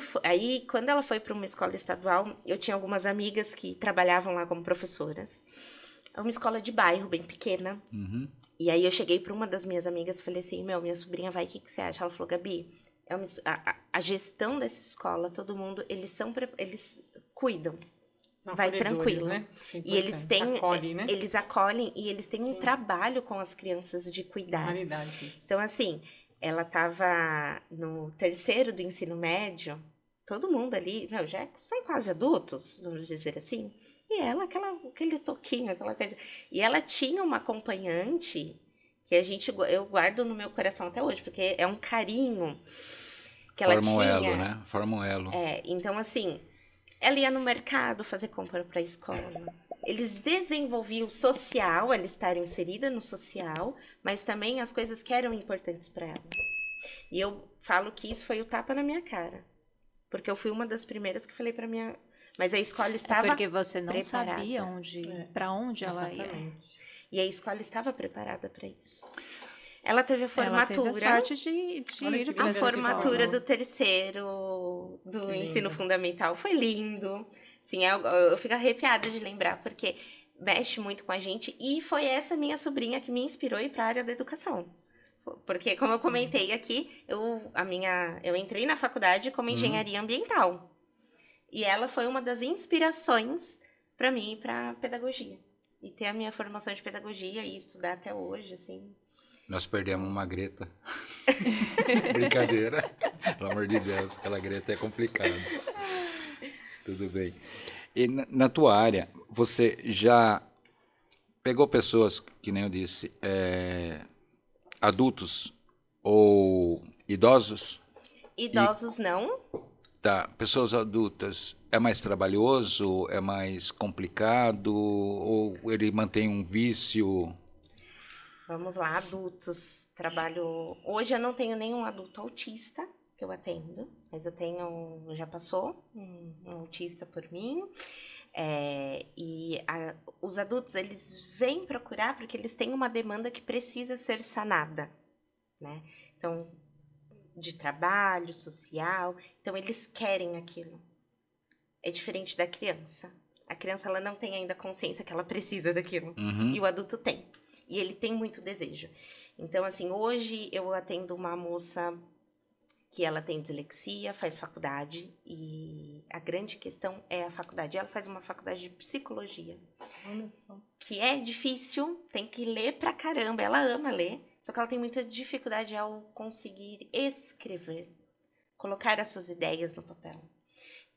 ela foi para uma escola estadual, eu tinha algumas amigas que trabalhavam lá como professoras. É uma escola de bairro, bem pequena. Uhum. E aí eu cheguei para uma das minhas amigas e falei assim, minha sobrinha vai, o que você acha? Ela falou, Gabi, a gestão dessa escola, todo mundo, eles cuidam. São Vai acolhedores, tranquilo. né? Isso é E eles têm, Acolhe, né? eles acolhem e eles têm um Sim. trabalho com as crianças de cuidar. Raridade isso. Então, assim, ela estava no terceiro do ensino médio, todo mundo ali, já são quase adultos, vamos dizer assim. E ela, aquele toquinho, aquela coisa. E ela tinha uma acompanhante que eu guardo no meu coração até hoje, porque é um carinho que ela Forma um tinha. elo, né? Forma um elo. Então, assim, ela ia no mercado fazer compra para a escola. Eles desenvolviam o social, ela estar inserida no social, mas também as coisas que eram importantes para ela. E eu falo que isso foi o tapa na minha cara. Porque eu fui uma das primeiras que falei para minha... Mas a escola estava porque você não preparada. sabia para onde ela ia. Exatamente. E a escola estava preparada para isso. Ela teve a Ela teve formatura... a sorte de Olha ir que para A linda essa formatura escola. do terceiro do Que ensino lindo. fundamental foi lindo. Sim, eu fico arrepiada de lembrar, porque mexe muito com a gente. E foi essa minha sobrinha que me inspirou a ir para a área da educação. Porque, como eu comentei aqui, eu entrei na faculdade como engenharia ambiental. E ela foi uma das inspirações para mim ir para pedagogia. E ter a minha formação de pedagogia e estudar até hoje, assim... Nós perdemos uma Greta. Brincadeira. Pelo amor de Deus, aquela Greta é complicada. Mas tudo bem. E na tua área, você já pegou pessoas, que nem eu disse, adultos ou idosos? Idosos não. Tá, pessoas adultas, é mais trabalhoso, é mais complicado, ou ele mantém um vício? Vamos lá, adultos. Hoje eu não tenho nenhum adulto autista que eu atendo, mas já passou um autista por mim. Os adultos, eles vêm procurar porque eles têm uma demanda que precisa ser sanada, né? Então, de trabalho, social. Então, eles querem aquilo. É diferente da criança. A criança, ela não tem ainda consciência que ela precisa daquilo. Uhum. E o adulto tem. E ele tem muito desejo. Então, assim, hoje eu atendo uma moça que ela tem dislexia, faz faculdade. E a grande questão é a faculdade. Ela faz uma faculdade de psicologia. Olha só. Que é difícil, tem que ler pra caramba. Ela ama ler, só que ela tem muita dificuldade ao conseguir escrever. Colocar as suas ideias no papel.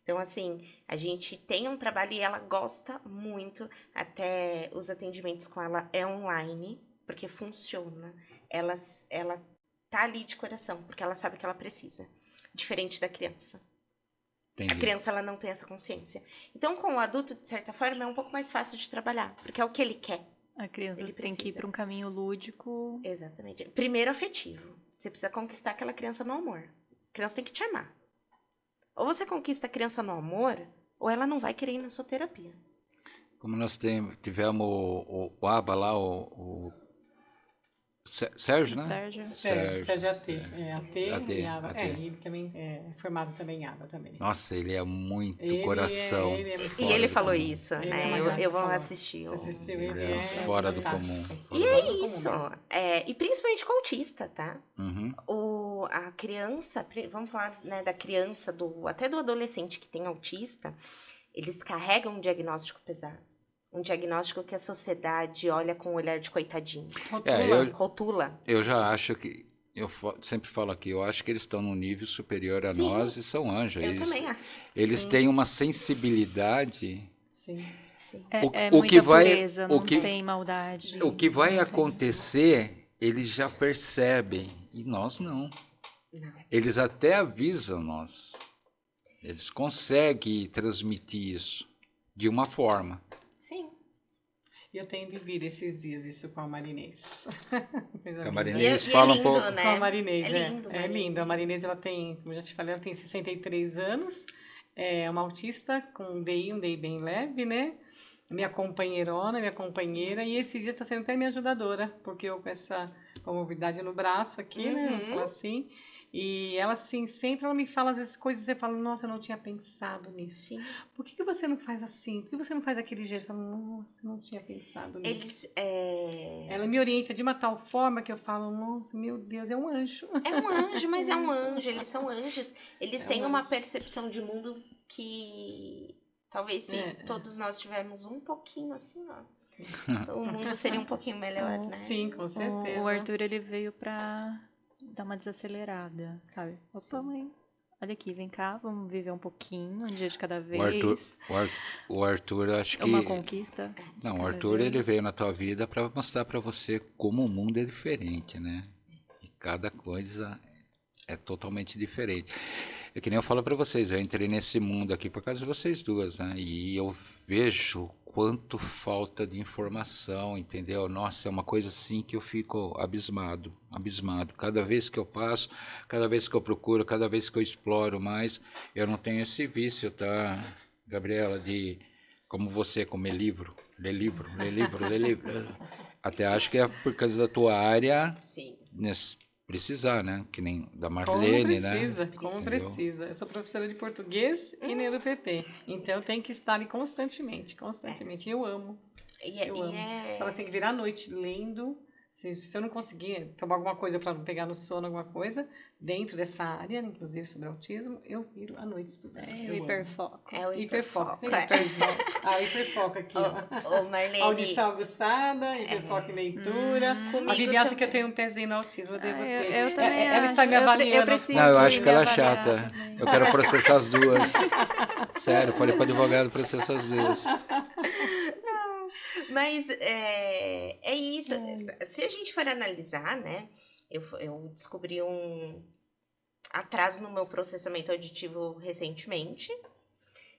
Então, assim, a gente tem um trabalho e ela gosta muito, até os atendimentos com ela é online, porque funciona. Ela tá ali de coração, porque ela sabe que ela precisa. Diferente da criança. Entendi. A criança, ela não tem essa consciência. Então, com o adulto, de certa forma, é um pouco mais fácil de trabalhar, porque é o que ele quer. A criança Ele tem que ir precisa. para um caminho lúdico. Exatamente. Primeiro, afetivo. Você precisa conquistar aquela criança no amor. A criança tem que te amar. Ou você conquista a criança no amor, ou ela não vai querer ir na sua terapia. Como nós tivemos o Aba lá, o Sérgio, né? Sérgio AT. AT, e ABA. AT. Ele também é formado também em ABA também. Nossa, ele é muito Ele coração. ele é muito E fora ele do falou comum. isso, Ele é né? uma graça, Eu vou falou. assistir. Você assistiu Ele ele? é fora do fantástico. comum. E Fora é do comum isso. mesmo. E principalmente com autista, tá? Uhum. A criança, vamos falar, né, da criança, até do adolescente que tem autista, eles carregam um diagnóstico pesado. Um diagnóstico que a sociedade olha com um olhar de coitadinho. Rotula. Eu já acho que, sempre falo aqui, eu acho que eles estão num nível superior a Sim. nós e são anjos. Eu também. Eles Sim. têm uma sensibilidade. Sim. Sim. É O muita que vai- pureza, o não que- tem maldade. O que vai não tem- acontecer, eles já percebem. E nós não. Não. Eles até avisam nós. Eles conseguem transmitir isso de uma forma. Sim. E eu tenho vivido esses dias isso com a Marinês. Com a E Marinês, é fala um lindo, pouco. né? Com a Marinês, É lindo, É lindo. A Marinês, ela tem, como eu já te falei, ela tem 63 anos. É uma autista com um DI bem leve, né? minha companheirona, minha companheira, e esse dia está sendo até minha ajudadora, porque eu com essa comorbidade no braço aqui, né? Vamos falar assim. E ela, assim, sempre ela me fala às vezes coisas e você fala, nossa, eu não tinha pensado nisso. Sim. Por que você não faz assim? Por que você não faz daquele jeito? Eu falo, nossa, eu não tinha pensado nisso. Ela me orienta de uma tal forma que eu falo, nossa, meu Deus, é um anjo. É um anjo, mas é um anjo. Eles são anjos. Eles têm uma anjo. percepção de mundo que talvez se todos nós tivermos um pouquinho assim, ó, o mundo seria um pouquinho melhor, né? Sim, com certeza. O Arthur, ele veio pra dar uma desacelerada, sabe? Opa, mãe, olha aqui, vem cá, vamos viver um pouquinho, um dia de cada vez. O Arthur, acho que... Uma conquista. Não, o Arthur, ele veio na tua vida para mostrar para você como o mundo é diferente, né? E cada coisa é totalmente diferente. É que nem eu falo para vocês, eu entrei nesse mundo aqui por causa de vocês duas, né? E eu vejo quanto falta de informação, entendeu? Nossa, é uma coisa assim que eu fico abismado. Cada vez que eu passo, cada vez que eu procuro, cada vez que eu exploro mais, eu não tenho esse vício, tá, Gabriela, de como você comer livro, ler livro. Até acho que é por causa da tua área. Sim. Precisar, né? Que nem da Marlene, né? Como precisa. Eu sou professora de português e NeuroPP. Então eu tenho que estar ali constantemente. E eu amo. Eu amo. Só ela tem que virar à noite lendo. Se eu não conseguir tomar alguma coisa para não pegar no sono, alguma coisa, dentro dessa área, inclusive sobre autismo, eu viro à noite estudando. É o hiperfoco. É o hiperfoco. É. Hiperfoco aqui. Ô, Marlene. Audição aguçada, hiperfoco em leitura. A Vivi acha que eu tenho um pezinho no autismo, eu devo ter. Eu também ela acho. está me avaliando. Não, eu acho que ela é chata. Eu quero processar as duas. Sério, falei para o advogado processar as duas. Mas é isso. Se a gente for analisar, né? Eu descobri um atraso no meu processamento auditivo recentemente.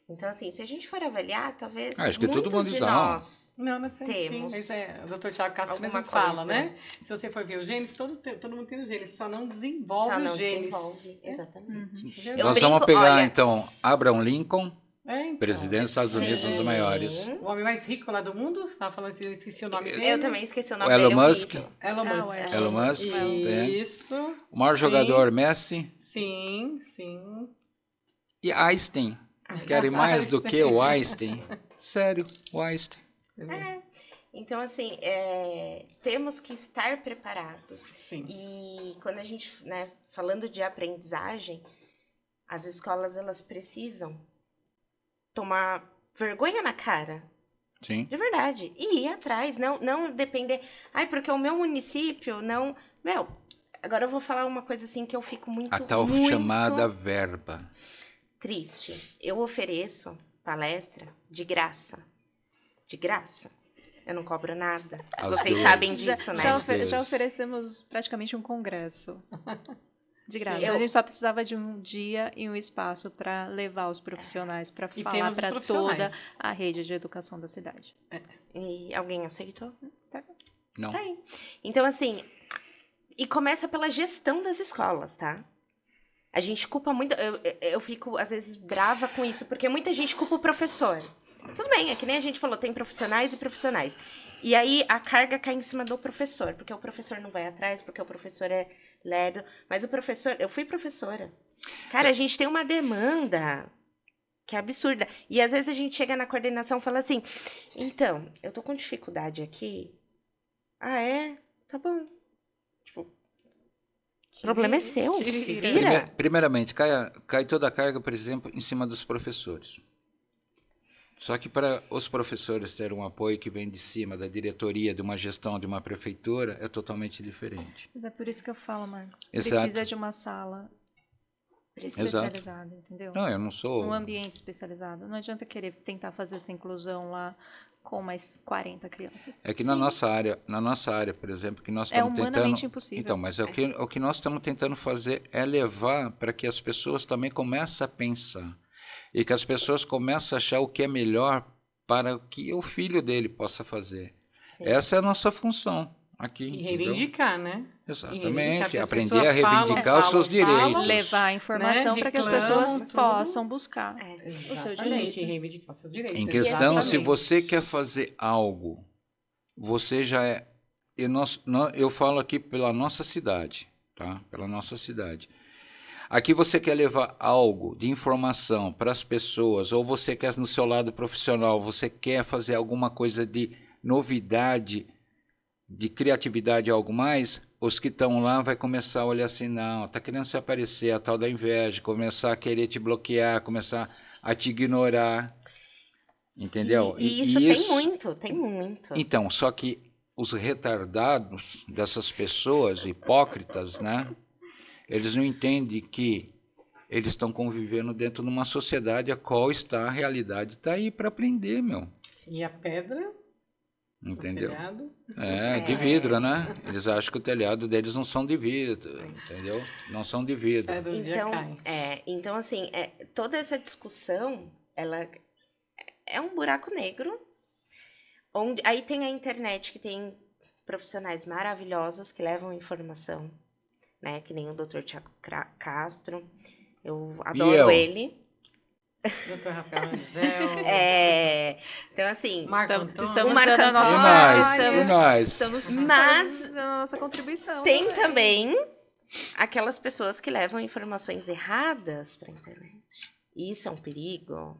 Então, assim, se a gente for avaliar, talvez acho que muitos todo mundo de dá. nós não sei, temos. Sim, mas o Dr. Thiago Castro mesmo alguma fala, coisa. né? Se você for ver os genes, todo mundo tem os genes, só não desenvolve Só não os genes. desenvolve, exatamente. Eu Nós brinco, vamos pegar, olha, então, Abraham Lincoln, então, presidente dos Estados Unidos, um dos maiores. O homem mais rico lá do mundo, você estava falando assim, eu esqueci o nome dele. Eu também esqueci o nome O Elon dele. Musk. Elon Musk. Elon Musk, tem. Isso. O maior jogador, Messi. Sim. E Einstein. Querem mais do que o Einstein? Sério, o Einstein. Então, assim, temos que estar preparados. Sim. E quando a gente, né, falando de aprendizagem, as escolas, elas precisam tomar vergonha na cara. Sim. De verdade. E ir atrás, não depender... Ai, porque o meu município não... Meu, agora eu vou falar uma coisa assim que eu fico muito, A tal muito chamada verba. triste. Eu ofereço palestra de graça. De graça. Eu não cobro nada. As Vocês duas. sabem disso, né? Já oferecemos praticamente um congresso. De graça. Sim. A gente só precisava de um dia e um espaço para levar os profissionais para E falar temos os para profissionais. toda a rede de educação da cidade. E alguém aceitou? Não. Tá aí. Então, assim, e começa pela gestão das escolas, tá? A gente culpa muito... Eu fico, às vezes, brava com isso, porque muita gente culpa o professor. Tudo bem, é que nem a gente falou, tem profissionais e profissionais. E aí a carga cai em cima do professor, porque o professor não vai atrás, porque o professor é lerdo. Mas o professor... Eu fui professora. Cara, a gente tem uma demanda que é absurda. E às vezes a gente chega na coordenação e fala assim, então, eu tô com dificuldade aqui. Ah, é? Tá bom. Tipo, o problema é seu, se vira. Primeiramente, cai toda a carga, por exemplo, em cima dos professores. Só que para os professores terem um apoio que vem de cima, da diretoria, de uma gestão, de uma prefeitura, é totalmente diferente. Mas é por isso que eu falo, Marcos. Exato. Precisa de uma sala especializada, entendeu? Não, eu não sou... Um ambiente especializado. Não adianta querer tentar fazer essa inclusão lá com mais 40 crianças. É que na nossa área, por exemplo, que nós estamos humanamente tentando... impossível. Então, mas o que nós estamos tentando fazer é levar para que as pessoas também comecem a pensar. E que as pessoas comecem a achar o que é melhor para que o filho dele possa fazer. Sim. Essa é a nossa função. aqui. E entendeu? reivindicar, né? Exatamente, que as aprender pessoas a reivindicar os seus falam, direitos. Levar a informação né, para que as reclamam, pessoas tudo. possam buscar É. o seu Exatamente, direito. e reivindicar os seus direitos. Em questão, se exatamente. você quer fazer algo, você já é. Eu falo aqui pela nossa cidade, tá? Pela nossa cidade. Aqui você quer levar algo de informação para as pessoas, ou você quer no seu lado profissional, você quer fazer alguma coisa de novidade, de criatividade, algo mais, os que estão lá vai começar a olhar assim, não, tá querendo se aparecer, a tal da inveja, começar a querer te bloquear, começar a te ignorar, entendeu? E isso tem muito, tem muito. Então, só que os retardados dessas pessoas hipócritas, né? Eles não entendem que eles estão convivendo dentro de uma sociedade a qual está a realidade está aí para aprender, meu. E a pedra, Entendeu? o telhado. De vidro, né? Eles acham que o telhado deles não são de vidro, entendeu? Não são de vidro. Cada dia Então, cai. então assim, toda essa discussão, ela é um buraco negro, onde aí tem a internet que tem profissionais maravilhosos que levam informação, né? Que nem o Dr. Tiago Castro. Eu adoro ele. Dr. Rafael Angel. Então, assim, Marco Antônio. Estamos O Marco dando a nossa Antônio. E nós? Estamos Mas dando a nossa contribuição. tem também aquelas pessoas que levam informações erradas para a internet. E isso é um perigo.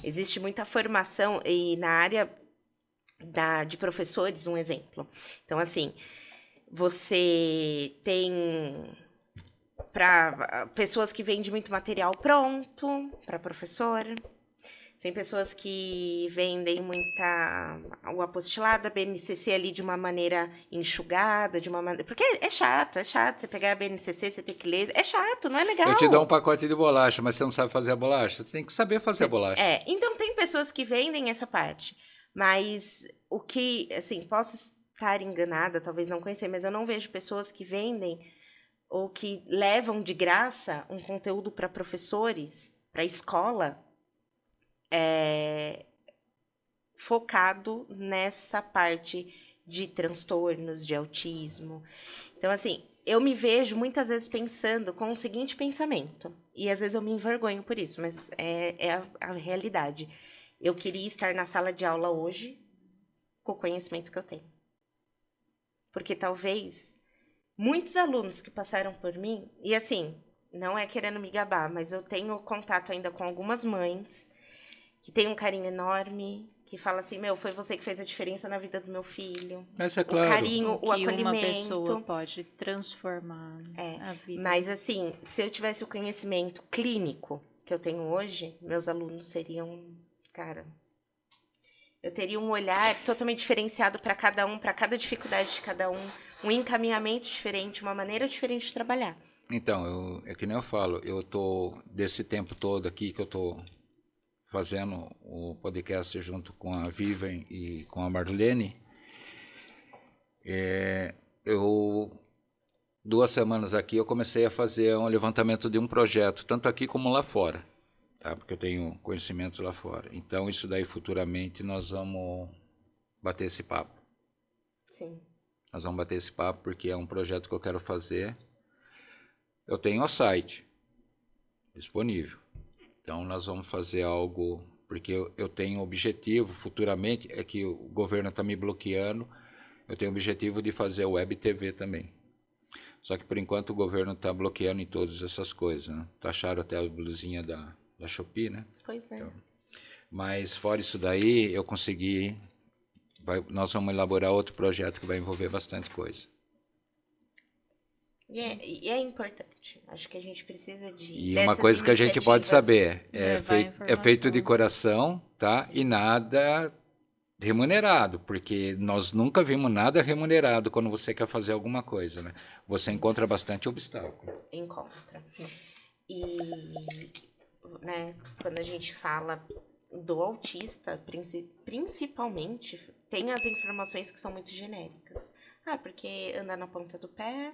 Existe muita formação e na área de professores, um exemplo. Então, assim, você tem para pessoas que vendem muito material pronto para professor. Tem pessoas que vendem o apostilado, a BNCC ali de uma maneira enxugada, de uma maneira... Porque é chato você pegar a BNCC, você tem que ler, é chato, não é legal. Eu te dou um pacote de bolacha, mas você não sabe fazer a bolacha. Você tem que saber fazer a bolacha. Então tem pessoas que vendem essa parte, mas o que, assim, posso estar enganada, talvez não conhecer, mas eu não vejo pessoas que vendem ou que levam de graça um conteúdo para professores, para escola, focado nessa parte de transtornos, de autismo. Então, assim, eu me vejo muitas vezes pensando com o seguinte pensamento, e às vezes eu me envergonho por isso, mas é a realidade. Eu queria estar na sala de aula hoje com o conhecimento que eu tenho. Porque talvez muitos alunos que passaram por mim, e assim, não é querendo me gabar, mas eu tenho contato ainda com algumas mães que têm um carinho enorme, que fala assim, foi você que fez a diferença na vida do meu filho. Mas é claro. O carinho, o que acolhimento. uma pessoa pode transformar a vida. Mas assim, se eu tivesse o conhecimento clínico que eu tenho hoje, meus alunos seriam, cara... Eu teria um olhar totalmente diferenciado para cada um, para cada dificuldade de cada um encaminhamento diferente, uma maneira diferente de trabalhar. Então, é que nem eu falo, eu tô, desse tempo todo aqui que eu tô fazendo o podcast junto com a Vivian e com a Marlene, 2 semanas aqui eu comecei a fazer um levantamento de um projeto, tanto aqui como lá fora, tá? Porque eu tenho conhecimentos lá fora. Então, isso daí futuramente nós vamos bater esse papo. Sim. Nós vamos bater esse papo porque é um projeto que eu quero fazer. Eu tenho o site disponível. Então, nós vamos fazer algo, porque eu tenho objetivo futuramente, é que o governo está me bloqueando, eu tenho o objetivo de fazer web TV também. Só que, por enquanto, o governo está bloqueando em todas essas coisas, né? Taxaram até a blusinha da Shopee, né? Pois é. Então, mas, fora isso daí, eu consegui... nós vamos elaborar outro projeto que vai envolver bastante coisa. E é importante. Acho que a gente precisa E uma coisa que a gente pode saber, é feito de coração, tá? Sim. E nada remunerado, porque nós nunca vimos nada remunerado quando você quer fazer alguma coisa, né? Você encontra bastante obstáculo. Encontra. Sim. E, né, quando a gente fala do autista, principalmente, tem as informações que são muito genéricas. Porque anda na ponta do pé,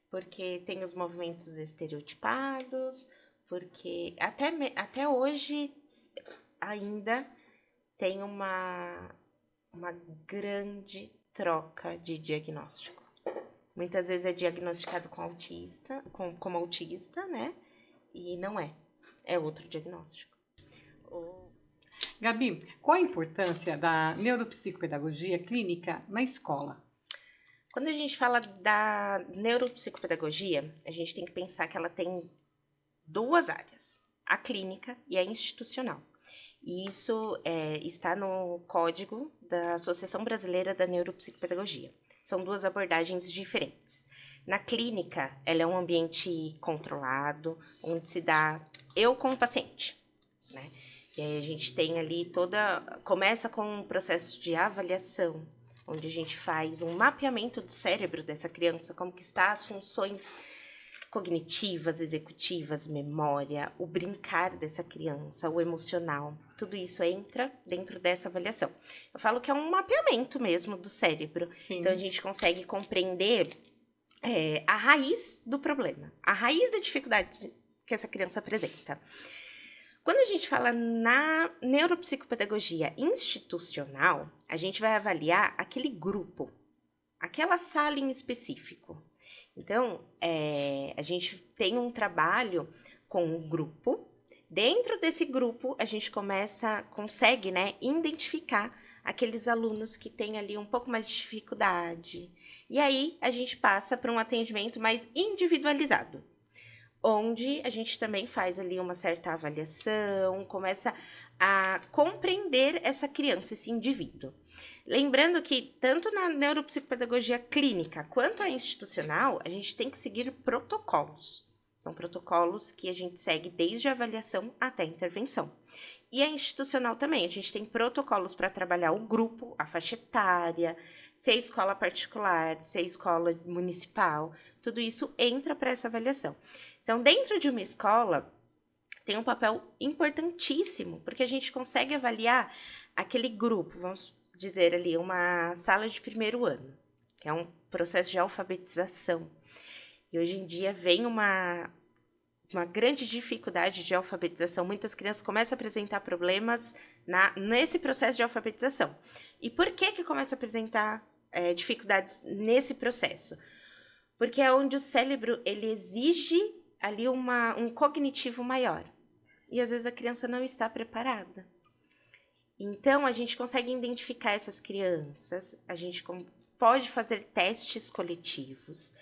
porque tem os movimentos estereotipados, porque até hoje ainda tem uma grande troca de diagnóstico. Muitas vezes é diagnosticado como autista, né? E não é. É outro diagnóstico. Gabi, qual a importância da neuropsicopedagogia clínica na escola? Quando a gente fala da neuropsicopedagogia, a gente tem que pensar que ela tem duas áreas, a clínica e a institucional. E isso está no código da Associação Brasileira da Neuropsicopedagogia. São duas abordagens diferentes. Na clínica, ela é um ambiente controlado, onde se dá eu como paciente, né? E aí a gente tem ali começa com um processo de avaliação, onde a gente faz um mapeamento do cérebro dessa criança, como que está as funções cognitivas, executivas, memória, o brincar dessa criança, o emocional, tudo isso entra dentro dessa avaliação. Eu falo que é um mapeamento mesmo do cérebro. Sim. Então a gente consegue compreender a raiz do problema, a raiz da dificuldade que essa criança apresenta. Quando a gente fala na neuropsicopedagogia institucional, a gente vai avaliar aquele grupo, aquela sala em específico. Então, a gente tem um trabalho com um grupo. Dentro desse grupo, a gente consegue, né, identificar aqueles alunos que têm ali um pouco mais de dificuldade. E aí, a gente passa para um atendimento mais individualizado, onde a gente também faz ali uma certa avaliação, começa a compreender essa criança, esse indivíduo. Lembrando que tanto na neuropsicopedagogia clínica quanto a institucional, a gente tem que seguir protocolos. São protocolos que a gente segue desde a avaliação até a intervenção. E a institucional também, a gente tem protocolos para trabalhar o grupo, a faixa etária, se é escola particular, se é escola municipal, tudo isso entra para essa avaliação. Então, dentro de uma escola, tem um papel importantíssimo, porque a gente consegue avaliar aquele grupo, vamos dizer ali, uma sala de primeiro ano, que é um processo de alfabetização. E hoje em dia vem uma grande dificuldade de alfabetização. Muitas crianças começam a apresentar problemas nesse processo de alfabetização. E por que começa a apresentar dificuldades nesse processo? Porque é onde o cérebro ele exige ali um cognitivo maior. E às vezes a criança não está preparada. Então, a gente consegue identificar essas crianças, a gente pode fazer testes coletivos.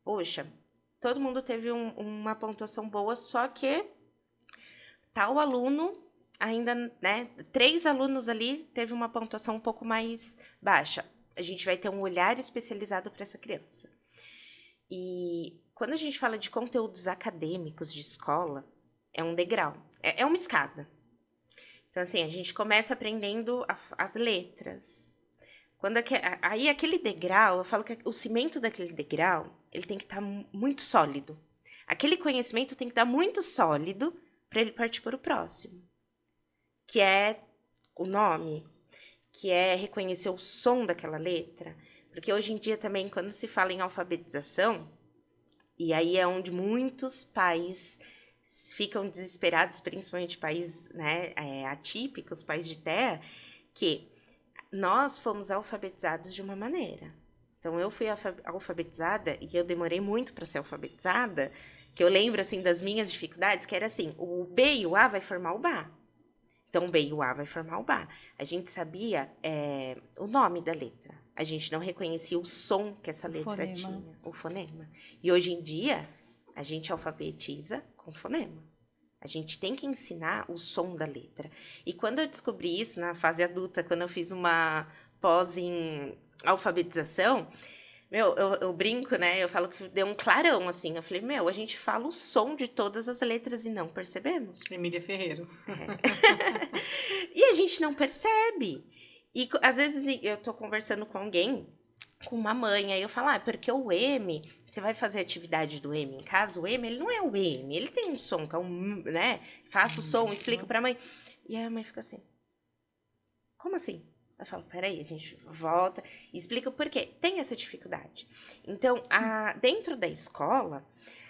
Poxa, todo mundo teve uma pontuação boa, só que tal aluno, ainda, né, 3 alunos ali, teve uma pontuação um pouco mais baixa. A gente vai ter um olhar especializado para essa criança. E quando a gente fala de conteúdos acadêmicos de escola, é um degrau, é uma escada. Então, assim, a gente começa aprendendo as letras. Aí, aquele degrau, eu falo que o cimento daquele degrau, ele tem que estar muito sólido. Aquele conhecimento tem que estar muito sólido para ele partir para o próximo. Que é o nome, que é reconhecer o som daquela letra. Porque hoje em dia também, quando se fala em alfabetização, e aí é onde muitos pais ficam desesperados, principalmente pais, né, atípicos, pais de terra, que nós fomos alfabetizados de uma maneira. Então, eu fui alfabetizada, e eu demorei muito para ser alfabetizada, que eu lembro, assim, das minhas dificuldades, que era assim, o B e o A vai formar o Bá. Então, o B e o A vai formar o Bá. A gente sabia o nome da letra. A gente não reconhecia o som que essa letra tinha, o fonema. E hoje em dia, a gente alfabetiza com fonema. A gente tem que ensinar o som da letra. E quando eu descobri isso na fase adulta, quando eu fiz uma pós em alfabetização, eu brinco, né? Eu falo que deu um clarão, assim. Eu falei, a gente fala o som de todas as letras e não percebemos. Emília Ferreiro. E a gente não percebe. E às vezes eu tô conversando com alguém, com uma mãe, aí eu falo, porque o M, você vai fazer a atividade do M em casa, o M, ele não é o M, ele tem um som, que é um, né? Faço o som, explico pra mãe. E aí a mãe fica assim, como assim? Eu falo, peraí, a gente volta e explica o porquê. Tem essa dificuldade. Então, dentro da escola,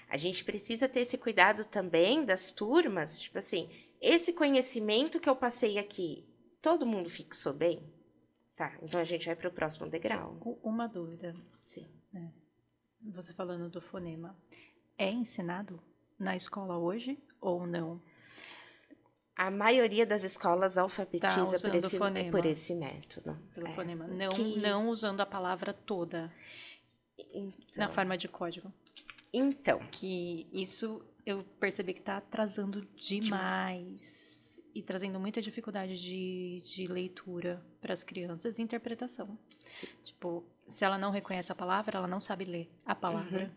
a gente precisa ter esse cuidado também das turmas, tipo assim, esse conhecimento que eu passei aqui, todo mundo fixou bem? Tá, então a gente vai para o próximo degrau. Uma dúvida. Sim. Você falando do fonema. É ensinado na escola hoje ou não? A maioria das escolas alfabetiza usando o fonema. por esse método. Pelo É. fonema. Que- Não usando a palavra toda na Então, forma de código. então, Que isso eu percebi que está atrasando demais. E trazendo muita dificuldade de leitura para as crianças e interpretação. Sim. Tipo, se ela não reconhece a palavra, ela não sabe ler a palavra.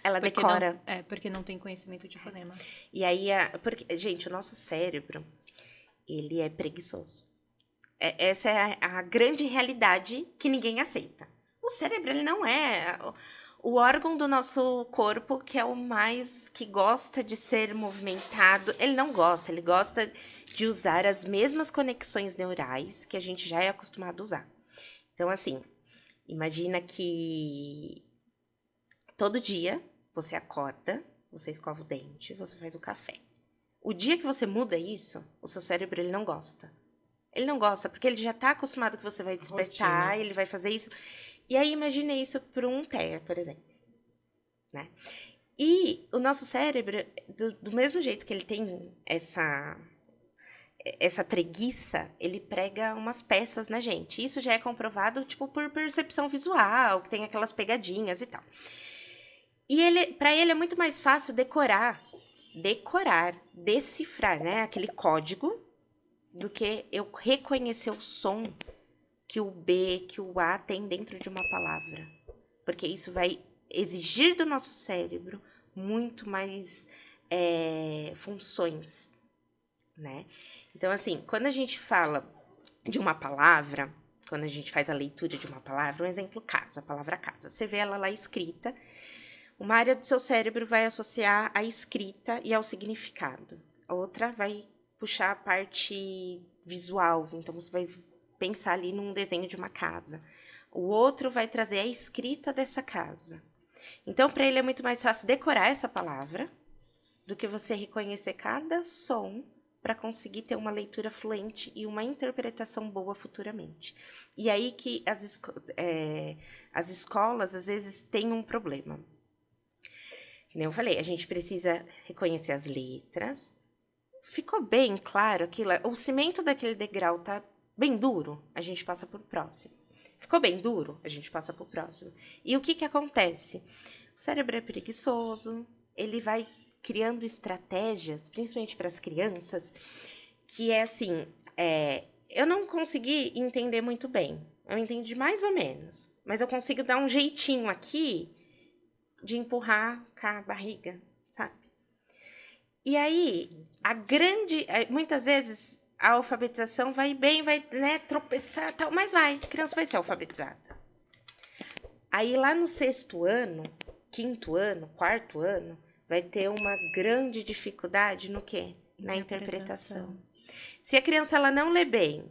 ela Porque decora. porque não tem conhecimento de fonema. E aí, porque, gente, o nosso cérebro, ele é preguiçoso. Essa é a grande realidade que ninguém aceita. O cérebro, ele não é o órgão do nosso corpo que é o mais que gosta de ser movimentado. Ele não gosta, ele gosta de usar as mesmas conexões neurais que a gente já é acostumado a usar. Então, assim, imagina que todo dia você acorda, você escova o dente, você faz o café. O dia que você muda isso, o seu cérebro ele não gosta. Ele não gosta, porque ele já está acostumado que você vai despertar, Rotina. ele vai fazer isso. E aí, imagine isso para um TEA, por exemplo. Né? E o nosso cérebro, do mesmo jeito que ele tem essa preguiça, ele prega umas peças na gente. Isso já é comprovado, tipo, por percepção visual, que tem aquelas pegadinhas e tal. E para ele é muito mais fácil decorar, decifrar, né, aquele código, do que eu reconhecer o som que o B, que o A tem dentro de uma palavra. Porque isso vai exigir do nosso cérebro muito mais funções, né? Então, assim, quando a gente fala de uma palavra, quando a gente faz a leitura de uma palavra, um exemplo, casa, a palavra casa. Você vê ela lá escrita, uma área do seu cérebro vai associar a escrita e ao significado. A outra vai puxar a parte visual, então você vai pensar ali num desenho de uma casa. O outro vai trazer a escrita dessa casa. Então, para ele é muito mais fácil decorar essa palavra do que você reconhecer cada som para conseguir ter uma leitura fluente e uma interpretação boa futuramente. E aí que as escolas, às vezes, têm um problema. Como eu falei, a gente precisa reconhecer as letras. Ficou bem claro aquilo, o cimento daquele degrau tá bem duro, a gente passa para o próximo. Ficou bem duro, a gente passa para o próximo. E o que acontece? O cérebro é preguiçoso, ele vai criando estratégias, principalmente para as crianças, que é assim, eu não consegui entender muito bem, eu entendi mais ou menos, mas eu consigo dar um jeitinho aqui de empurrar com a barriga, sabe? E aí, muitas vezes, a alfabetização vai bem, vai, né, tropeçar, tal, mas a criança vai ser alfabetizada. Aí, lá no 6º ano, 5º ano, 4º ano, vai ter uma grande dificuldade no quê? Na interpretação. Se a criança ela não lê bem,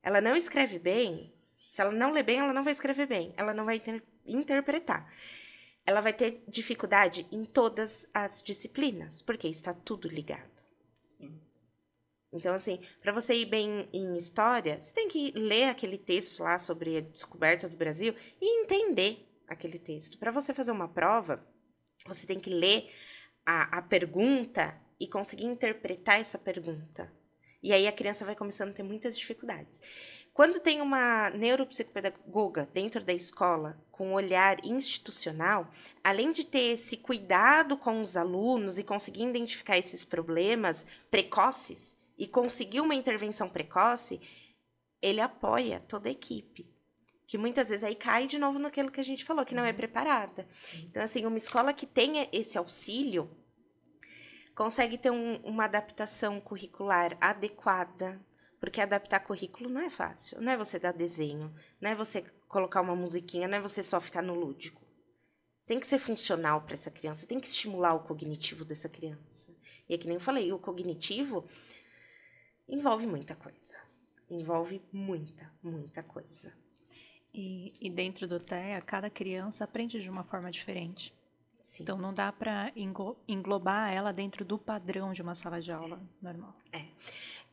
ela não escreve bem, se ela não lê bem, ela não vai escrever bem, ela não vai interpretar. Ela vai ter dificuldade em todas as disciplinas, porque está tudo ligado. Sim. Então, assim, para você ir bem em história, você tem que ler aquele texto lá sobre a descoberta do Brasil e entender aquele texto. Para você fazer uma prova, você tem que ler a pergunta e conseguir interpretar essa pergunta. E aí a criança vai começando a ter muitas dificuldades. Quando tem uma neuropsicopedagoga dentro da escola, com um olhar institucional, além de ter esse cuidado com os alunos e conseguir identificar esses problemas precoces e conseguir uma intervenção precoce, ele apoia toda a equipe. Que muitas vezes aí cai de novo naquilo que a gente falou, que não é preparada. Então, assim, uma escola que tenha esse auxílio consegue ter uma adaptação curricular adequada, porque adaptar currículo não é fácil. Não é você dar desenho, não é você colocar uma musiquinha, não é você só ficar no lúdico. Tem que ser funcional para essa criança, tem que estimular o cognitivo dessa criança. E é que nem eu falei, o cognitivo envolve muita coisa. Envolve muita coisa. E dentro do TEA, cada criança aprende de uma forma diferente. Sim. Então não dá para englobar ela dentro do padrão de uma sala de aula normal.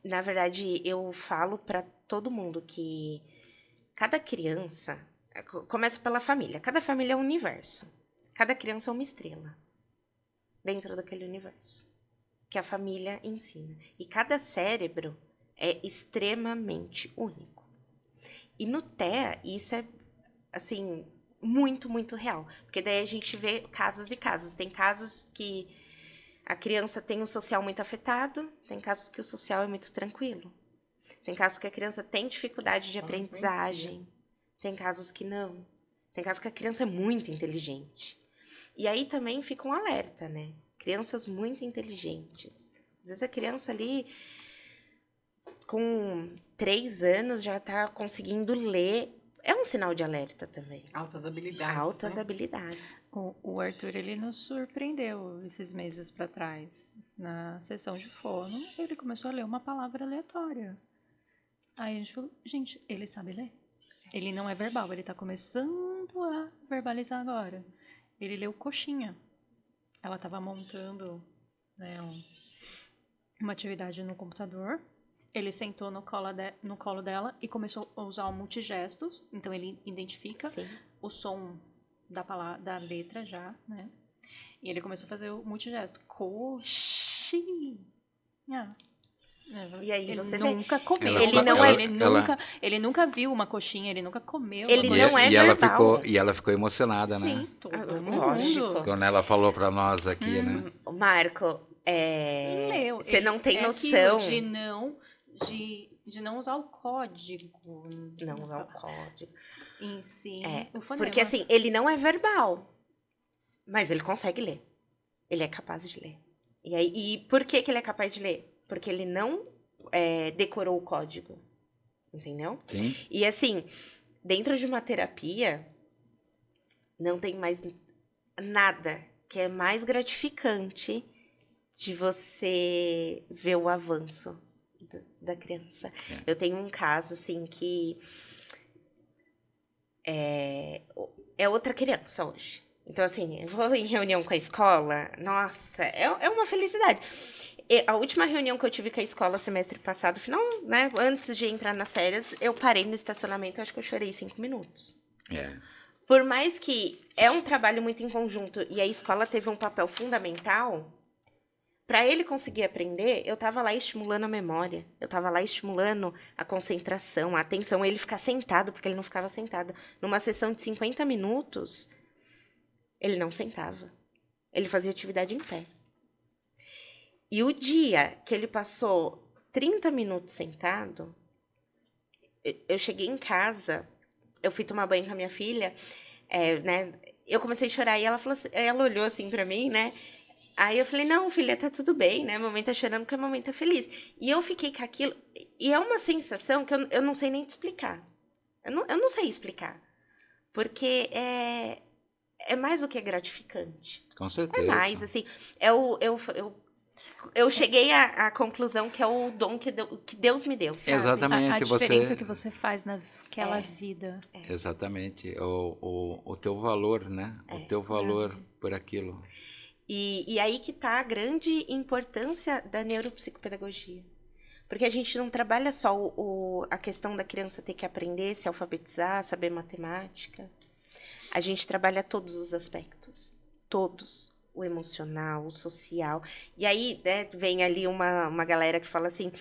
Na verdade, eu falo para todo mundo que Cada criança, começa pela família. Cada família é um universo. Cada criança é uma estrela dentro daquele universo que a família ensina. E cada cérebro é extremamente único. E no TEA, isso é, assim, muito, muito real. Porque daí a gente vê casos e casos. Tem casos que a criança tem o social muito afetado, tem casos que o social é muito tranquilo. Tem casos que a criança tem dificuldade de aprendizagem, tem casos que não. Tem casos que a criança é muito inteligente. E aí também fica um alerta, né? Crianças muito inteligentes. Às vezes a criança ali, com 3 anos, já está conseguindo ler. É um sinal de alerta também. Altas habilidades. Altas né? habilidades. O Arthur, ele nos surpreendeu esses meses pra trás. Na sessão de fono, ele começou a ler uma palavra aleatória. Aí a gente falou, gente, ele sabe ler. Ele não é verbal, ele tá começando a verbalizar agora. Ele leu coxinha. Ela tava montando, né, uma atividade no computador. Ele sentou no colo dela e começou a usar o multigestos. Então ele identifica Sim. o som da letra já, né? E ele começou a fazer o multigesto. Coxinha. E aí Ele você nunca vê. comeu Ela- uma não coxinha. ela- Ele nunca viu uma coxinha, ele nunca comeu Ele uma não coxinha. é verbal. ela ficou emocionada, né? Sim, todo Lógico. mundo. Quando ela falou para nós aqui, né? Marco, Leu. você Ele- não tem é noção. aquilo de não usar o código. Não usar o código. Em si. É, o fonema. porque assim, ele não é verbal, mas ele consegue ler. Ele é capaz de ler. E por que ele é capaz de ler? Porque ele não decorou o código. Entendeu? Sim. E assim, dentro de uma terapia, não tem mais nada que é mais gratificante de você ver o avanço da criança. É. Eu tenho um caso, assim, que é outra criança hoje. Então, assim, eu vou em reunião com a escola, nossa, é uma felicidade. A última reunião que eu tive com a escola semestre passado, final, né, antes de entrar nas férias, eu parei no estacionamento, acho que eu chorei 5 minutos. É. Por mais que é um trabalho muito em conjunto e a escola teve um papel fundamental, para ele conseguir aprender, eu estava lá estimulando a memória, eu estava lá estimulando a concentração, a atenção, ele ficar sentado, porque ele não ficava sentado. Numa sessão de 50 minutos, ele não sentava. Ele fazia atividade em pé. E o dia que ele passou 30 minutos sentado, eu cheguei em casa, eu fui tomar banho com a minha filha, né? Eu comecei a chorar e ela falou assim, ela olhou assim pra mim, né? Aí eu falei, não, filha, tá tudo bem, né? Mamãe tá chorando porque a mamãe tá feliz. E eu fiquei com aquilo, e é uma sensação que eu não sei nem te explicar. Eu não sei explicar. Porque é mais do que gratificante. Com É certeza. mais, assim, eu cheguei à conclusão que é o dom que Deus me deu, sabe? Exatamente. A você... diferença que você faz naquela vida. Exatamente. O teu valor, né? O teu valor por aquilo. E aí que tá a grande importância da neuropsicopedagogia. Porque a gente não trabalha só a questão da criança ter que aprender, se alfabetizar, saber matemática. A gente trabalha todos os aspectos. Todos. O emocional, o social. E aí, né, vem ali uma galera que fala assim,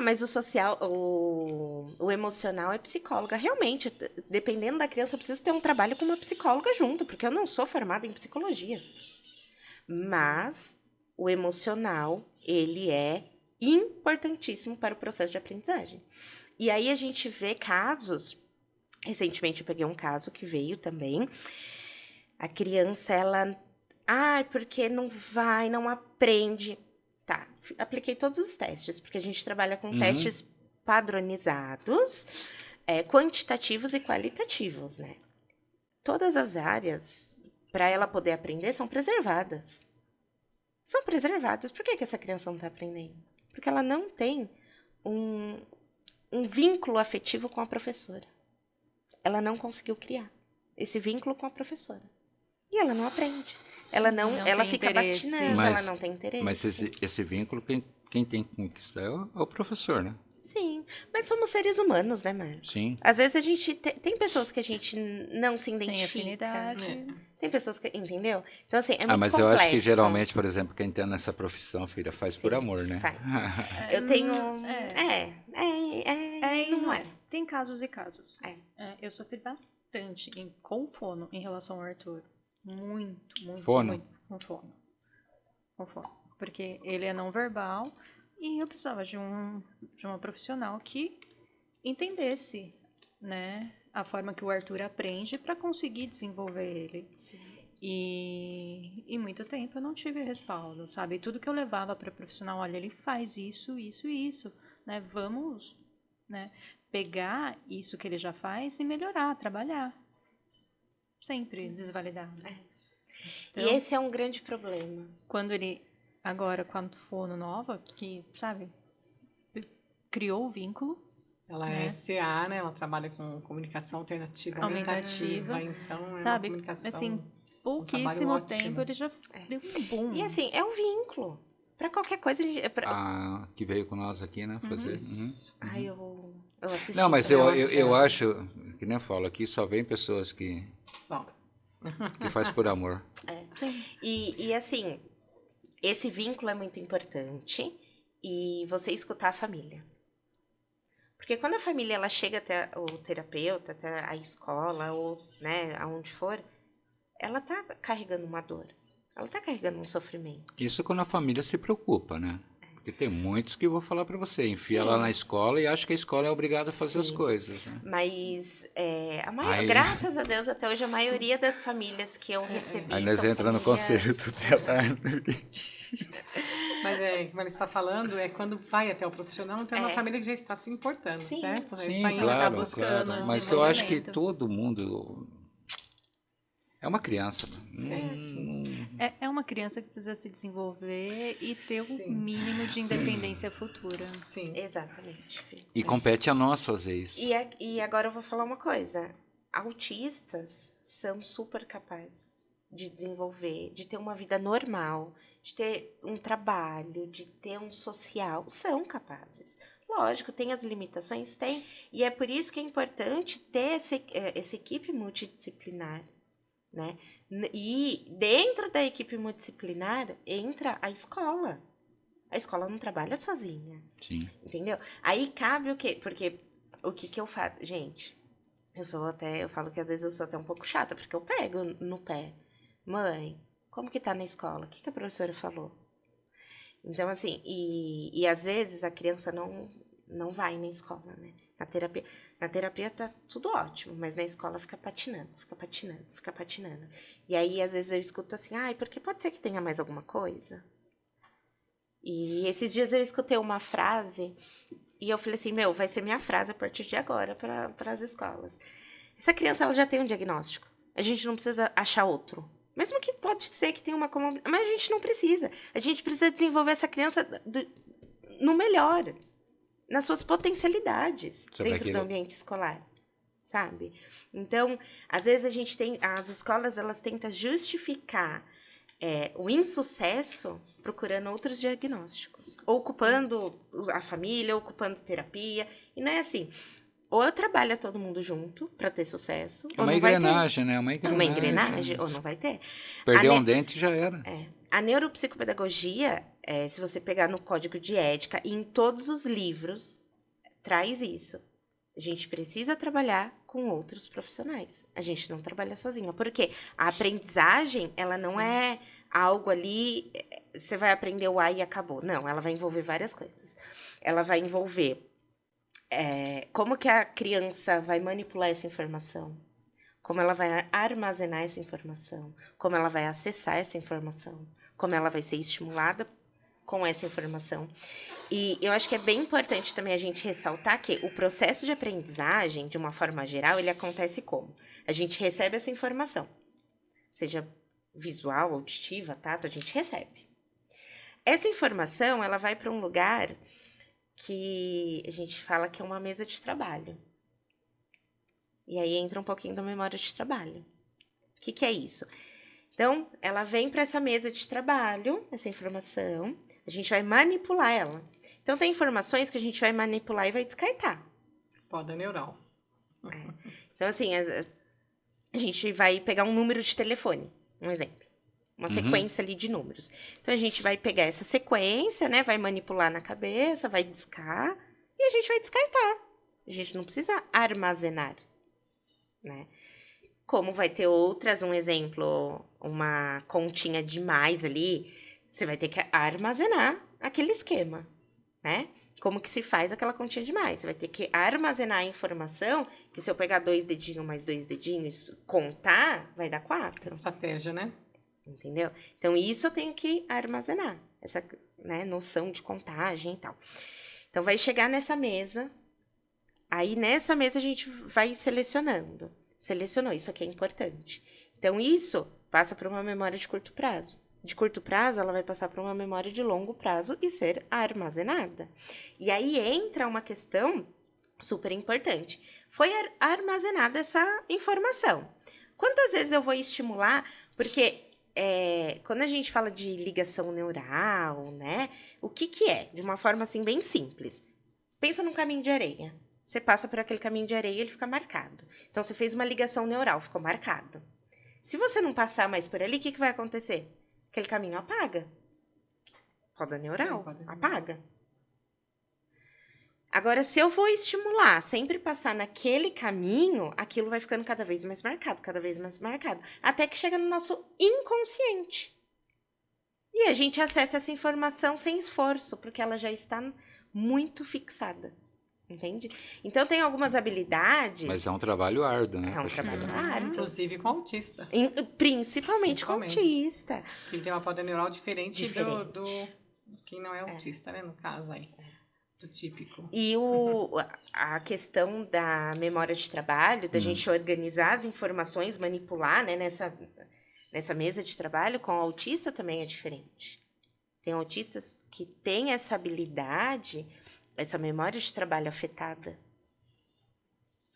mas o social, o emocional é psicóloga. Realmente, dependendo da criança, eu preciso ter um trabalho com uma psicóloga junto, porque eu não sou formada em psicologia. Mas o emocional, ele é importantíssimo para o processo de aprendizagem. E aí a gente vê casos, recentemente eu peguei um caso que veio também, a criança, ela, porque não vai, não aprende. Tá, apliquei todos os testes, porque a gente trabalha com testes padronizados, quantitativos e qualitativos, né? Todas as áreas, para ela poder aprender, são preservadas. São preservadas. Por que essa criança não está aprendendo? Porque ela não tem um vínculo afetivo com a professora. Ela não conseguiu criar esse vínculo com a professora. E ela não aprende. Ela ela fica interesse. batinando, Mas- ela não tem interesse. Mas esse vínculo, quem tem que conquistar é o professor, né? Sim, mas somos seres humanos, né, Marcos? Sim. Às vezes a gente tem pessoas que a gente não se Tem identifica. afinidade. Tem pessoas que, entendeu? Então assim, é muito Mas complexo. eu acho que geralmente, por exemplo, quem tem nessa profissão, filha, faz por Sim, amor, né? faz. É, Eu tenho. Não é. Tem casos e casos. É. Eu sofri bastante com fono em relação ao Arthur. Muito, Fono? muito com fono. Com fono. Porque ele é não verbal e eu precisava de uma profissional que entendesse, né, a forma que o Arthur aprende para conseguir desenvolver ele. Sim. E muito tempo eu não tive respaldo, sabe? E tudo que eu levava para profissional, olha, ele faz isso, né? Vamos, né, pegar isso que ele já faz e melhorar, trabalhar. Sempre desvalidado. Então, E esse é um grande problema. quando ele, agora com a fono nova, que, sabe, criou o vínculo. Ela Né? é SCA, né? Ela trabalha com comunicação alternativa Aumentativa, então sabe? é uma comunicação... Assim, trabalho pouquíssimo ótimo. tempo ele já deu um boom. E assim, é um vínculo. Pra qualquer coisa, a gente. Ah, que veio com nós aqui, né? Fazer. Isso. Ai, eu assisti. Não, mas também. eu acho, que nem eu falo aqui, só vem pessoas que Só. faz por amor. Sim. E assim, esse vínculo é muito importante. E você escutar a família. Porque quando a família ela chega até o terapeuta, até a escola, ou né, aonde for, ela tá carregando uma dor. Ela tá carregando um sofrimento. Isso quando a família se preocupa, né? Porque tem muitos que eu vou falar pra você, enfia Sim. lá na escola e acha que a escola é obrigada a fazer as Sim. coisas, né? Mas Aí- graças a Deus, até hoje, a maioria das famílias que eu recebi. Aí nós são entramos no famílias- conselho tutelar. Mas como ele está falando, é quando vai até o profissional, então é uma É. família que já está se importando, Sim. certo? Ele Sim, tá indo, claro, tá buscando claro. Mas eu acho que desenvolvimento. todo mundo é uma criança. É uma criança que precisa se desenvolver e ter um Sim. mínimo de independência futura. Sim. Exatamente, filho. E compete a nós fazer isso. E agora eu vou falar uma coisa. Autistas são super capazes de desenvolver, de ter uma vida normal, de ter um trabalho, de ter um social. São capazes. Lógico, tem as limitações? Tem. E é por isso que é importante ter essa equipe multidisciplinar, né? E dentro da equipe multidisciplinar entra a escola. A escola não trabalha sozinha. Sim. Entendeu? Aí cabe o quê? Porque o que eu faço? Gente, eu falo que às vezes eu sou até um pouco chata, porque eu pego no pé. Mãe, como que tá na escola? O que a professora falou? Então, assim, e às vezes a criança não vai na escola, né? Na terapia tá tudo ótimo, mas na escola fica patinando. E aí, às vezes, eu escuto assim, porque pode ser que tenha mais alguma coisa? E esses dias eu escutei uma frase e eu falei assim, vai ser minha frase a partir de agora para as escolas. Essa criança, ela já tem um diagnóstico. A gente não precisa achar outro. Mesmo que pode ser que tenha uma comorbidade, mas a gente não precisa. A gente precisa desenvolver essa criança no melhor, nas suas potencialidades dentro do ambiente escolar, sabe? Então, às vezes as escolas, elas tentam justificar o insucesso procurando outros diagnósticos, ou ocupando a família, ou ocupando terapia, e não é assim. Ou eu trabalho todo mundo junto para ter sucesso, É ou uma não vai ter. engrenagem, né? Uma engrenagem, ou não vai ter. Perdeu um dente já era. A neuropsicopedagogia, se você pegar no código de ética, e em todos os livros, traz isso. A gente precisa trabalhar com outros profissionais. A gente não trabalha sozinha. Porque a aprendizagem, ela não é algo ali, você vai aprender o A e acabou. Não, ela vai envolver várias coisas. Ela vai envolver como que a criança vai manipular essa informação, como ela vai armazenar essa informação, como ela vai acessar essa informação, como ela vai ser estimulada com essa informação. E eu acho que é bem importante também a gente ressaltar que o processo de aprendizagem, de uma forma geral, ele acontece como? A gente recebe essa informação, seja visual, auditiva, tato, a gente recebe. Essa informação, ela vai para um lugar que a gente fala que é uma mesa de trabalho. E aí entra um pouquinho da memória de trabalho. O que é isso? Então, ela vem para essa mesa de trabalho, essa informação, a gente vai manipular ela. Então, tem informações que a gente vai manipular e vai descartar. Poda neural. Então, assim, a gente vai pegar um número de telefone, um exemplo. Uma sequência ali de números. Então, a gente vai pegar essa sequência, né? Vai manipular na cabeça, vai discar e a gente vai descartar. A gente não precisa armazenar, né? Como vai ter outras, um exemplo, uma continha de mais ali, você vai ter que armazenar aquele esquema, né? Como que se faz aquela continha de mais? Você vai ter que armazenar a informação, que se eu pegar 2 dedinhos mais 2 dedinhos, contar, vai dar 4. Estratégia, né? Entendeu? Então, isso eu tenho que armazenar, essa, né, noção de contagem e tal. Então, vai chegar nessa mesa, aí nessa mesa a gente vai selecionando. Selecionou, isso aqui é importante. Então, isso passa para uma memória de curto prazo. De curto prazo, ela vai passar para uma memória de longo prazo e ser armazenada. E aí entra uma questão super importante. Foi armazenada essa informação. Quantas vezes eu vou estimular? Porque quando a gente fala de ligação neural, né? O que é? De uma forma assim bem simples. Pensa num caminho de areia. Você passa por aquele caminho de areia, ele fica marcado. Então, você fez uma ligação neural, ficou marcado. Se você não passar mais por ali, o que vai acontecer? Aquele caminho apaga. Roda neural, Sim, apaga. Agora, se eu vou estimular, sempre passar naquele caminho, aquilo vai ficando cada vez mais marcado, até que chega no nosso inconsciente. E a gente acessa essa informação sem esforço, porque ela já está muito fixada. Entende? Então, tem algumas habilidades... Mas é um trabalho árduo, né? É um trabalho árduo. Inclusive com autista. Principalmente com autista. Ele tem uma poda neural diferente. Do quem não é autista, né? No caso aí. Do típico. E a questão da memória de trabalho, da gente organizar as informações, manipular, né, nessa mesa de trabalho, com o autista também é diferente. Tem autistas que têm essa habilidade... essa memória de trabalho afetada.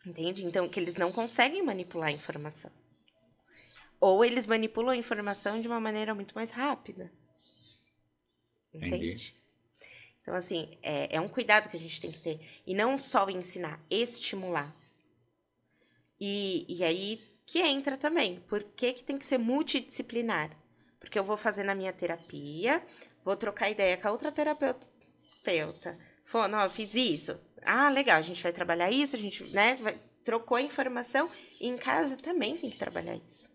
Entende? Então, que eles não conseguem manipular a informação. Ou eles manipulam a informação de uma maneira muito mais rápida. Entende? Entendi. Então, assim, é um cuidado que a gente tem que ter. E não só ensinar, estimular. E aí que entra também. Por que tem que ser multidisciplinar? Porque eu vou fazer na minha terapia, vou trocar ideia com a outra terapeuta. Não, eu fiz isso. Ah, legal, a gente vai trabalhar isso, a gente, né, trocou a informação. E em casa também tem que trabalhar isso.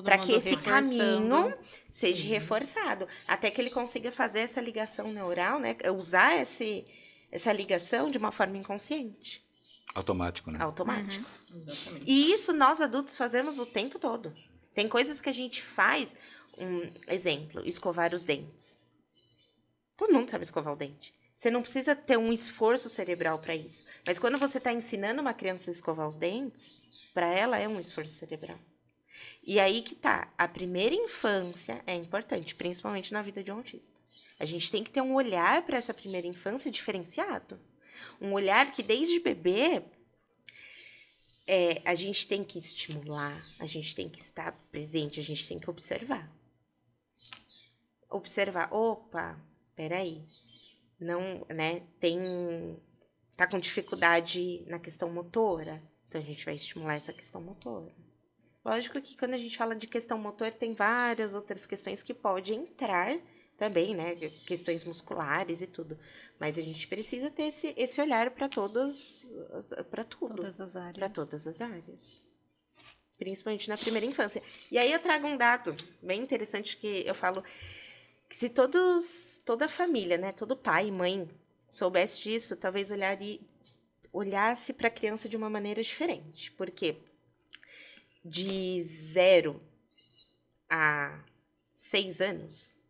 Para que esse caminho seja reforçado. Até que ele consiga fazer essa ligação neural, né? Usar essa ligação de uma forma inconsciente. Automático, né? Automático. Exatamente. E isso nós adultos fazemos o tempo todo. Tem coisas que a gente faz, exemplo, escovar os dentes. Todo mundo sabe escovar o dente. Você não precisa ter um esforço cerebral para isso. Mas quando você está ensinando uma criança a escovar os dentes, para ela é um esforço cerebral. E aí que tá. A primeira infância é importante, principalmente na vida de um autista. A gente tem que ter um olhar para essa primeira infância diferenciado. Um olhar que desde bebê a gente tem que estimular, a gente tem que estar presente, a gente tem que observar. Observar, opa, peraí. Não, né, tá com dificuldade na questão motora, então a gente vai estimular essa questão motora. Lógico que quando a gente fala de questão motora, tem várias outras questões que podem entrar também, né, questões musculares e tudo, mas a gente precisa ter esse olhar para todos, para tudo. Todas as áreas. Para todas as áreas. Principalmente na primeira infância. E aí eu trago um dado bem interessante que eu falo... que se toda a família, né, todo pai e mãe soubesse disso, talvez olhasse para a criança de uma maneira diferente. Porque de 0 a 6 anos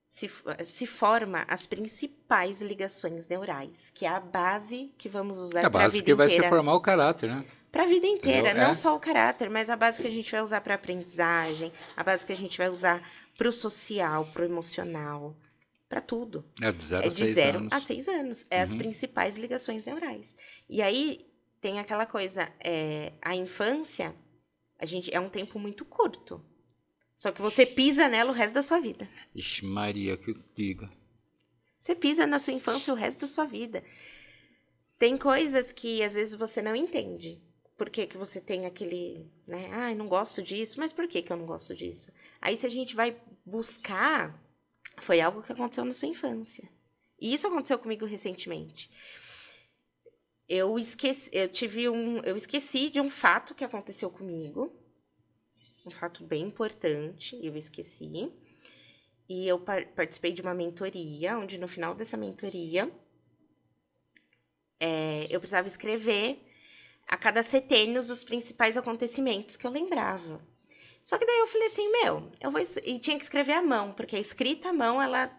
se forma as principais ligações neurais, que é a base que vamos usar para a vida inteira. A base que vai se formar o caráter, né? Para a vida inteira, Entendeu? não só o caráter, mas a base que a gente vai usar para aprendizagem, a base que a gente vai usar para o social, para o emocional, para tudo. É de 0 a 6 0 anos. a 6 anos. É as principais ligações neurais. E aí tem aquela coisa, a infância, é um tempo muito curto. Só que você pisa nela o resto da sua vida. Ixi, Maria, que diga. Você pisa na sua infância o resto da sua vida. Tem coisas que às vezes você não entende. Por que que você tem aquele, né? Ah, eu não gosto disso, mas por que que eu não gosto disso? Aí se a gente vai buscar, foi algo que aconteceu na sua infância. E isso aconteceu comigo recentemente. Eu esqueci de um fato que aconteceu comigo. Um fato bem importante, eu esqueci. E eu participei de uma mentoria, onde no final dessa mentoria, eu precisava escrever a cada setênios os principais acontecimentos que eu lembrava. Só que daí eu falei assim, e tinha que escrever à mão, porque a escrita à mão, ela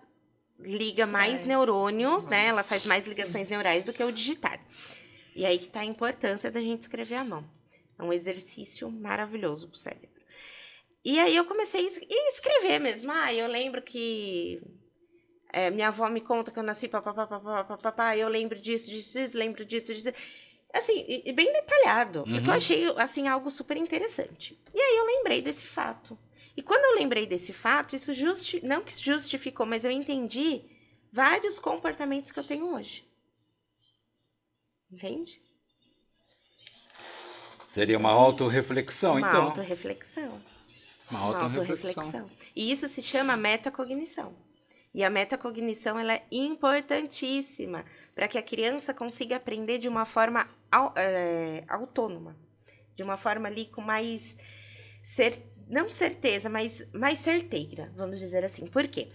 liga mais neurônios, né? Ela faz mais ligações neurais do que o digitar. E aí que tá a importância da gente escrever à mão. É um exercício maravilhoso pro cérebro. E aí eu comecei a escrever mesmo. Eu lembro que minha avó me conta que eu nasci, papapá, eu lembro disso, lembro disso. Assim, e bem detalhado, porque eu achei, assim, algo super interessante. E aí eu lembrei desse fato. E quando eu lembrei desse fato, isso não que justificou, mas eu entendi vários comportamentos que eu tenho hoje. Entende? Seria uma autorreflexão, então. Uma autorreflexão. Uma autorreflexão. E isso se chama metacognição. E a metacognição, ela é importantíssima para que a criança consiga aprender de uma forma autônoma. De uma forma ali com mais, não certeza, mas mais certeira, vamos dizer assim. Por quê?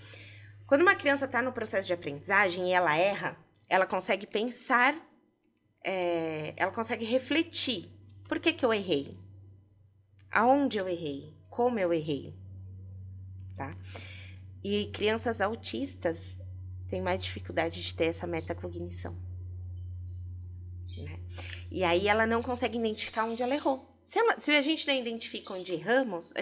Quando uma criança está no processo de aprendizagem e ela erra, ela consegue pensar, ela consegue refletir. Por que que eu errei? Aonde eu errei? Como eu errei? Tá? E crianças autistas têm mais dificuldade de ter essa metacognição. Né? E aí ela não consegue identificar onde ela errou. Se a gente não identifica onde erramos,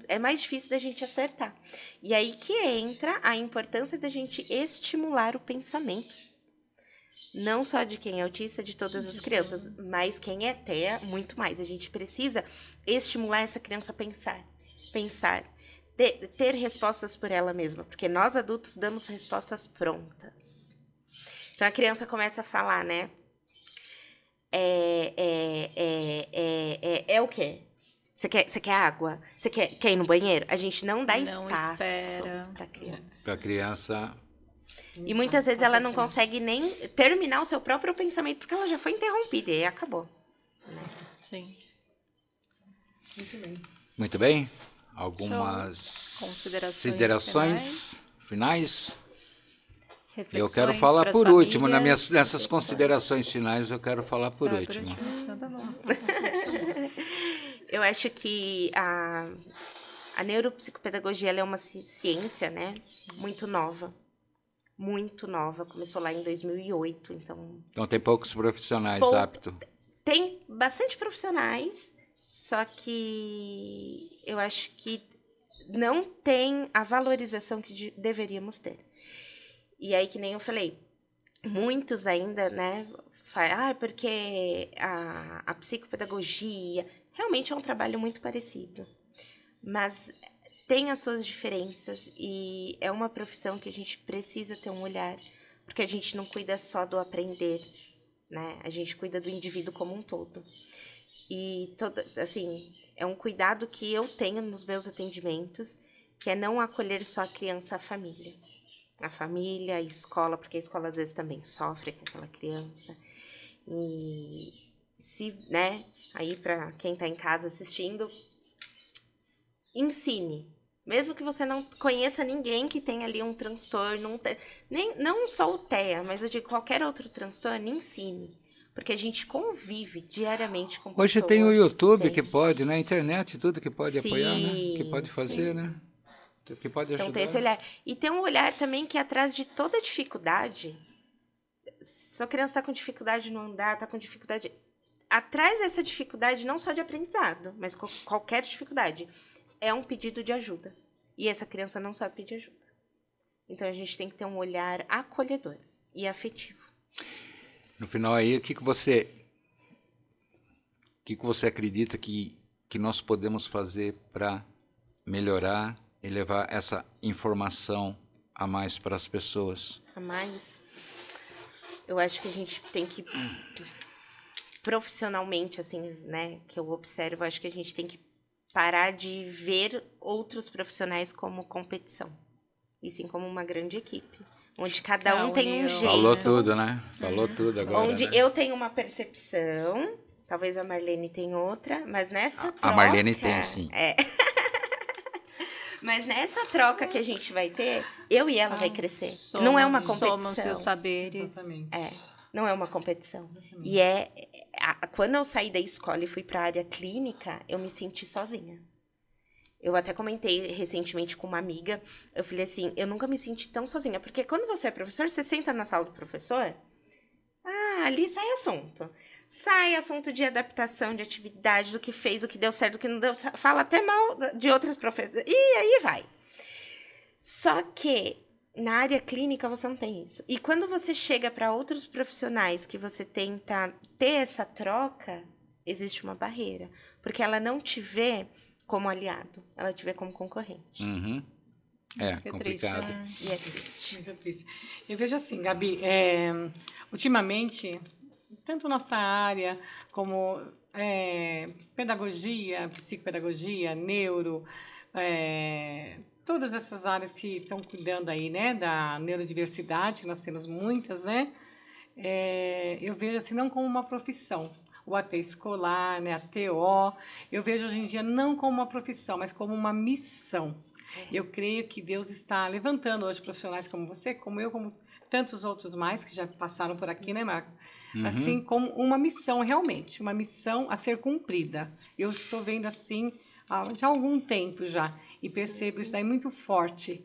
é mais difícil da gente acertar. E aí que entra a importância da gente estimular o pensamento. Não só de quem é autista, de todas as crianças, mas quem é TEA, muito mais. A gente precisa estimular essa criança a pensar. Ter respostas por ela mesma, porque nós adultos damos respostas prontas. Então a criança começa a falar, né? O quê? Você quer água? Você quer ir no banheiro? A gente não dá espaço para criança. Para a criança. E muitas vezes ela não consegue nem terminar o seu próprio pensamento, porque ela já foi interrompida e aí acabou. Sim. Muito bem. Muito bem. Algumas considerações finais? Eu quero falar por último. Nessas considerações finais, eu quero falar por último. Então tá bom. Eu acho que a neuropsicopedagogia ela é uma ciência, né? Muito nova. Muito nova. Começou lá em 2008, então tem poucos profissionais aptos. Tem bastante profissionais, só que eu acho que não tem a valorização que deveríamos ter. E aí, que nem eu falei, muitos ainda, né, porque a psicopedagogia realmente é um trabalho muito parecido, mas tem as suas diferenças e é uma profissão que a gente precisa ter um olhar, porque a gente não cuida só do aprender, né, a gente cuida do indivíduo como um todo. E, assim, é um cuidado que eu tenho nos meus atendimentos, que é não acolher só a criança, a família, a escola, porque a escola às vezes também sofre com aquela criança. E né, aí para quem está em casa assistindo, ensine. Mesmo que você não conheça ninguém que tenha ali um transtorno, não só o TEA, mas eu digo qualquer outro transtorno, ensine. Porque a gente convive diariamente com pessoas. Hoje tem o YouTube que pode, né? A internet, tudo que pode sim, apoiar, né? Que pode fazer, né? Que pode ajudar. Então tem esse olhar. E tem um olhar também que atrás de toda dificuldade, se a criança está com dificuldade no andar, está com dificuldade... Atrás dessa dificuldade, não só de aprendizado, mas qualquer dificuldade, é um pedido de ajuda. E essa criança não sabe pedir ajuda. Então a gente tem que ter um olhar acolhedor e afetivo. No final aí, o que você acredita que nós podemos fazer para melhorar e levar essa informação a mais para as pessoas? A mais, eu acho que a gente tem que, profissionalmente, assim, né, que eu observo, acho que a gente tem que parar de ver outros profissionais como competição, e sim como uma grande equipe, onde cada um tem um união. jeito. Falou tudo, né? Falou tudo agora, Onde né? eu tenho uma percepção, talvez a Marlene tenha outra, mas nessa troca... A Marlene tem, sim. Mas nessa troca que a gente vai ter, eu e ela vai crescer. Somam- Não é uma competição. Somam-se os saberes. Exatamente. Não é uma competição. Exatamente. E quando eu saí da escola e fui para a área clínica, eu me senti sozinha. Eu até comentei recentemente com uma amiga, eu falei assim, eu nunca me senti tão sozinha, porque quando você é professor, você senta na sala do professor, ali sai assunto. Sai assunto de adaptação, de atividade, do que fez, do que deu certo, do que não deu certo, fala até mal de outros professores, e aí vai. Só que na área clínica você não tem isso. E quando você chega para outros profissionais que você tenta ter essa troca, existe uma barreira. Porque ela não te vê como aliado, ela te vê como concorrente. Uhum. Isso que é triste, complicado. né? E é triste. Muito triste. Eu vejo assim, Gabi, ultimamente, tanto nossa área como pedagogia, psicopedagogia, neuro, todas essas áreas que estão cuidando aí, né, da neurodiversidade, que nós temos muitas, né, eu vejo assim, não como uma profissão. O AT escolar, né, a TO, eu vejo hoje em dia não como uma profissão, mas como uma missão. Eu creio que Deus está levantando hoje profissionais como você, como eu, como tantos outros mais que já passaram por aqui, né, Marco? Uhum. Assim, como uma missão realmente, uma missão a ser cumprida. Eu estou vendo assim já há algum tempo já, e percebo isso aí muito forte.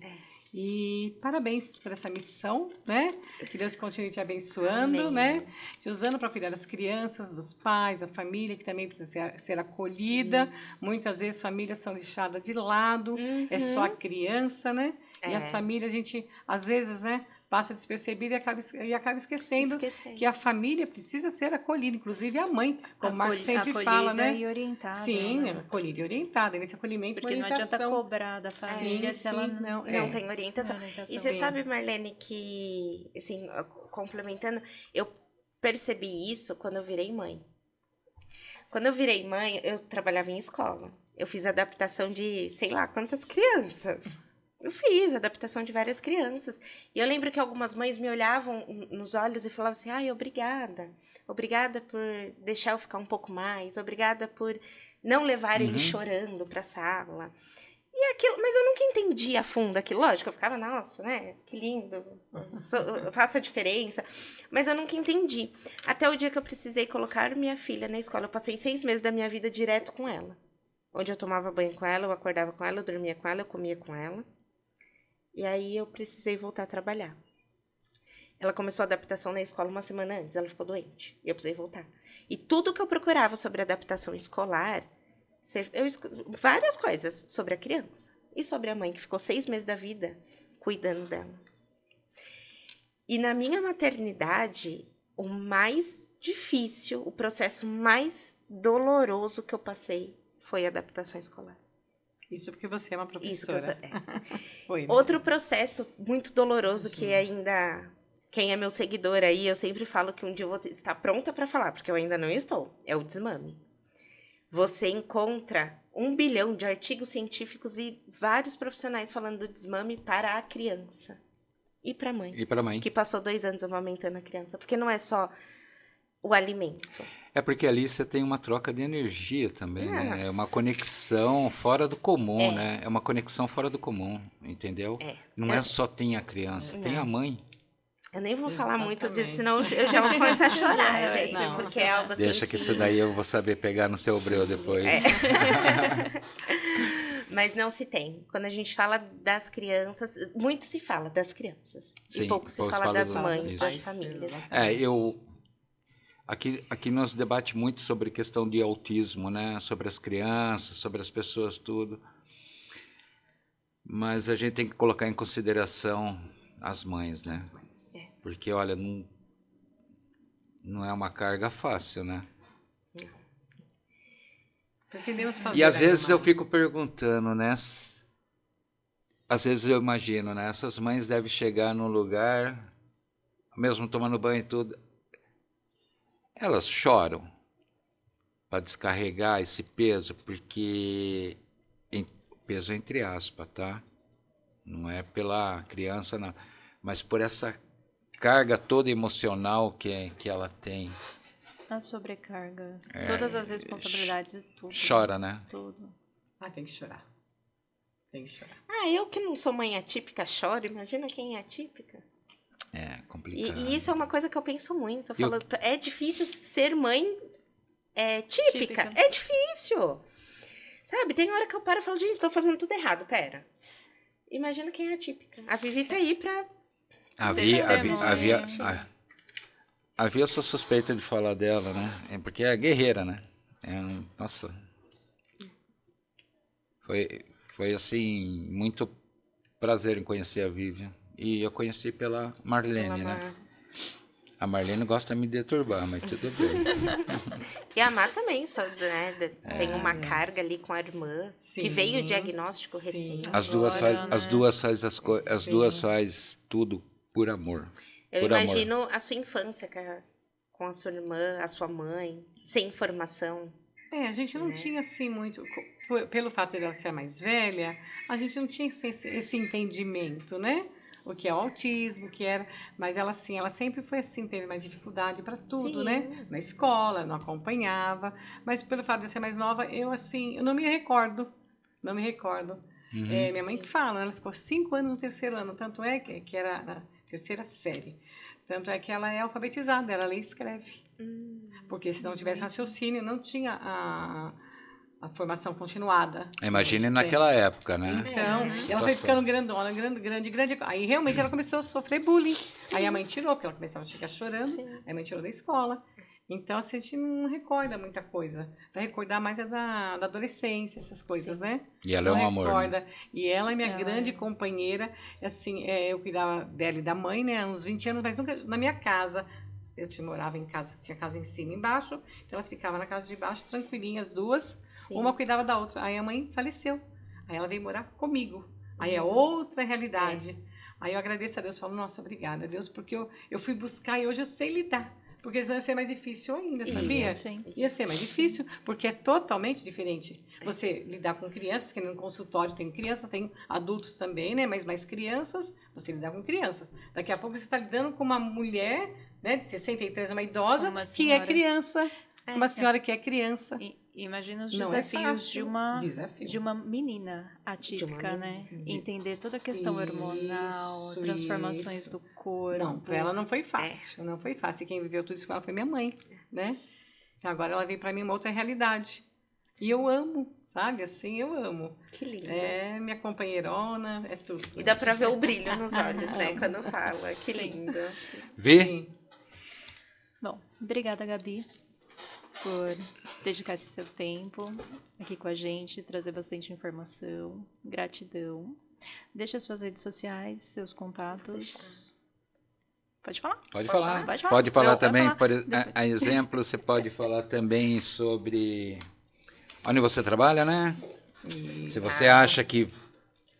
E parabéns por essa missão, né? Que Deus continue te abençoando, Amém. né? Te usando para cuidar das crianças, dos pais, da família, que também precisa ser acolhida. Sim. Muitas vezes famílias são deixadas de lado, é só a criança, né? E as famílias, a gente, às vezes, né, passa despercebida e acaba esquecendo que a família precisa ser acolhida, inclusive a mãe, como o Marcos sempre fala, né? E orientada. Sim, né? acolhida e orientada, nesse acolhimento Porque e não adianta orientação. cobrar da família Sim, se ela sim, não, Não tem orientação. orientação. E você Sim. sabe, Marlene, que, assim, complementando, eu percebi isso quando eu virei mãe. Quando eu virei mãe, eu trabalhava em escola. Eu fiz adaptação de, sei lá, quantas crianças. Eu fiz adaptação de várias crianças. E eu lembro que algumas mães me olhavam nos olhos e falavam assim, ai, obrigada. Obrigada por deixar eu ficar um pouco mais. Obrigada por não levar ele chorando para a sala. E aquilo, mas eu nunca entendi a fundo aquilo. Lógico, eu ficava, nossa, né? Que lindo. Faça a diferença. Mas eu nunca entendi. Até o dia que eu precisei colocar minha filha na escola. Eu passei 6 meses da minha vida direto com ela. Onde eu tomava banho com ela, eu acordava com ela, eu dormia com ela, eu comia com ela. E aí eu precisei voltar a trabalhar. Ela começou a adaptação na escola uma semana antes, ela ficou doente. E eu precisei voltar. E tudo que eu procurava sobre adaptação escolar, várias coisas sobre a criança. E sobre a mãe, que ficou 6 meses da vida cuidando dela. E na minha maternidade, o mais difícil, o processo mais doloroso que eu passei foi a adaptação escolar. Isso porque você é uma Isso que professora. Foi, né? Outro processo muito doloroso que ainda... Quem é meu seguidor aí, eu sempre falo que um dia eu vou estar pronta para falar, porque eu ainda não estou. É o desmame. Você encontra 1 bilhão de artigos científicos e vários profissionais falando do desmame para a criança. E para a mãe. E para a mãe. Que passou 2 anos amamentando a criança. Porque não é só o alimento. É porque ali você tem uma troca de energia também, né? É uma Nossa. conexão fora do comum, né? É uma conexão fora do comum, entendeu? Não é só tem a criança, tem a mãe. Eu nem vou falar muito Exatamente. disso, senão eu já vou começar a chorar, gente. Não. Porque é algo assim Deixa que isso daí eu vou saber pegar no seu breu depois. Mas não se tem. Quando a gente fala das crianças, muito se fala das crianças. Sim, e pouco se pouco se fala fala das do- mães, isso. das famílias. Aqui nós debate muito sobre questão de autismo, né? Sobre as crianças, sobre as pessoas, tudo. Mas a gente tem que colocar em consideração as mães, né? Porque, olha, não é uma carga fácil, né? Pretendemos fazer E às aí vezes eu uma- fico perguntando, né? às vezes eu imagino, né? Essas mães devem chegar num lugar, mesmo tomando banho e tudo, elas choram para descarregar esse peso, porque peso entre aspas, tá? Não é pela criança, não, mas por essa carga toda emocional que ela tem. A sobrecarga. Todas as responsabilidades e tudo. Chora, né? Tudo. Ah, tem que chorar. Tem que chorar. Eu que não sou mãe atípica choro, imagina quem é atípica. É complicado. E isso é uma coisa que eu penso muito. Eu E o- falo, é difícil ser mãe típica. É difícil. Sabe, tem hora que eu paro e falo, gente, tô fazendo tudo errado, pera. Imagina quem é atípica. A Vivi tá aí pra... Havia sua suspeita de falar dela, né? Porque é guerreira, né? Nossa. Foi assim, muito prazer em conhecer a Vivian. E eu conheci pela Marlene, né? A Marlene gosta de me deturbar, mas tudo bem. E a Má também, né? Tem uma carga ali com a irmã, que veio o diagnóstico recente. As duas Sim. faz tudo por amor. Eu por imagino a sua infância com a sua irmã, a sua mãe, sem informação. A gente não tinha assim muito, pelo fato de ela ser a mais velha, a gente não tinha esse entendimento, né? O que é o autismo, o que era, mas ela assim, ela sempre foi assim, teve mais dificuldade para tudo, Sim. né? Na escola, não acompanhava, mas pelo fato de ser mais nova, eu não me recordo, Uhum. minha mãe que fala, ela ficou 5 anos no terceiro ano, tanto é que era na terceira série, tanto é que ela é alfabetizada, ela lê e escreve. Porque se não tivesse raciocínio, não tinha a formação continuada. Imagine naquela época, né? Então, ela foi ficando grandona, grande. Aí realmente ela começou a sofrer bullying. Sim. Aí a mãe tirou, porque ela começava a chegar chorando. Sim. Aí a mãe tirou da escola. Então, assim, a gente não recorda muita coisa. Vai recordar mais da adolescência, essas coisas, Sim. né? E ela é um amor. Recorda. E ela é minha Ela grande é. companheira. assim, eu cuidava dela e da mãe, né? Há uns 20 anos, mas nunca na minha casa. Morava em casa, tinha casa em cima e embaixo. Então elas ficavam na casa de baixo, tranquilinhas, duas. Sim. Uma cuidava da outra. Aí a mãe faleceu. Aí ela veio morar comigo. Aí é outra realidade. Aí eu agradeço a Deus, falo, nossa, obrigada, Deus, porque eu fui buscar e hoje eu sei lidar. Porque senão ia ser mais difícil ainda, sabia? Sim. Ia ser mais difícil, porque é totalmente diferente. Você lidar com crianças, que no consultório tem crianças, tem adultos também, né? Mas mais crianças, você lidar com crianças. Daqui a pouco você está lidando com uma mulher, né, de 63, uma idosa, Uma que é senhora. criança. Uma senhora que é criança. Imagina os Não desafios é fácil. Desafio. de uma menina atípica, né? Entender toda a questão hormonal, Isso, transformações isso. do corpo. Não, para ela não foi fácil. Não foi fácil. E quem viveu tudo isso com ela foi minha mãe, né? Então agora ela veio para mim uma outra realidade. E eu amo, sabe? Assim, eu amo. Que lindo. É minha companheirona, é tudo. E dá pra ver o brilho nos olhos, né? Quando fala. Que Sim. lindo. Vê? Sim. Bom, obrigada, Gabi, por dedicar esse seu tempo aqui com a gente, trazer bastante informação. Gratidão. Deixa suas redes sociais, seus contatos. Pode falar? Pode Posso falar. falar? Pode falar. Pode falar Não, também, pode falar. Depois. a exemplo, você pode falar também sobre onde você trabalha, né? Se você acha que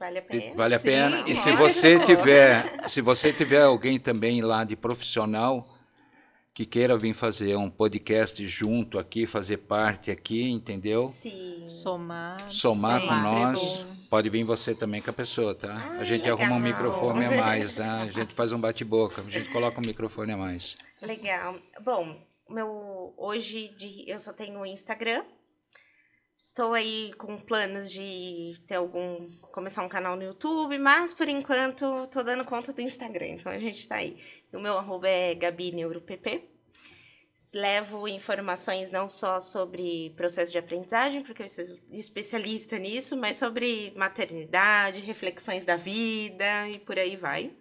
Vale a pena. vale a Sim, pena. E se lógico. você tiver alguém também lá de profissional que queira vir fazer um podcast junto aqui, fazer parte aqui, entendeu? Sim. Somar Com sempre nós, pode vir você também com a pessoa, tá? A gente legal. arruma um microfone a mais, tá? A gente faz um bate-boca, a gente coloca um microfone a mais. Legal. Bom, hoje eu só tenho o Instagram. Estou aí com planos de começar um canal no YouTube, mas por enquanto tô dando conta do Instagram, então a gente tá aí. O meu @ é GabiNeuroPP. Levo informações não só sobre processo de aprendizagem, porque eu sou especialista nisso, mas sobre maternidade, reflexões da vida e por aí vai.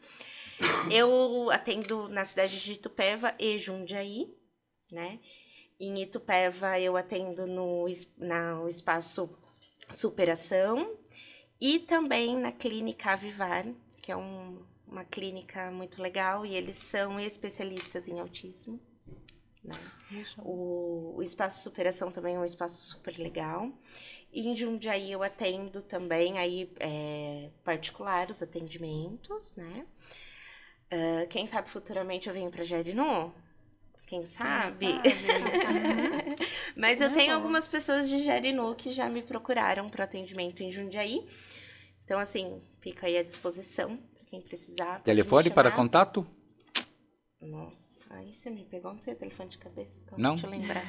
Eu atendo na cidade de Itupeva e Jundiaí, né? Em Itupeva eu atendo no espaço Superação e também na clínica Avivar, que é uma clínica muito legal e eles são especialistas em autismo. Né? O espaço Superação também é um espaço super legal. E em Jundiaí eu atendo também aí particular os atendimentos, né? Quem sabe futuramente eu venho para Jarinu? Quem sabe? Mas eu tenho algumas pessoas de Jarinu que já me procuraram para atendimento em Jundiaí. Então, assim, fica aí à disposição para quem precisar. pode Telefone me para chamar. contato? Nossa, aí você me pegou, não sei o telefone de cabeça, então Não? deixa eu lembrar.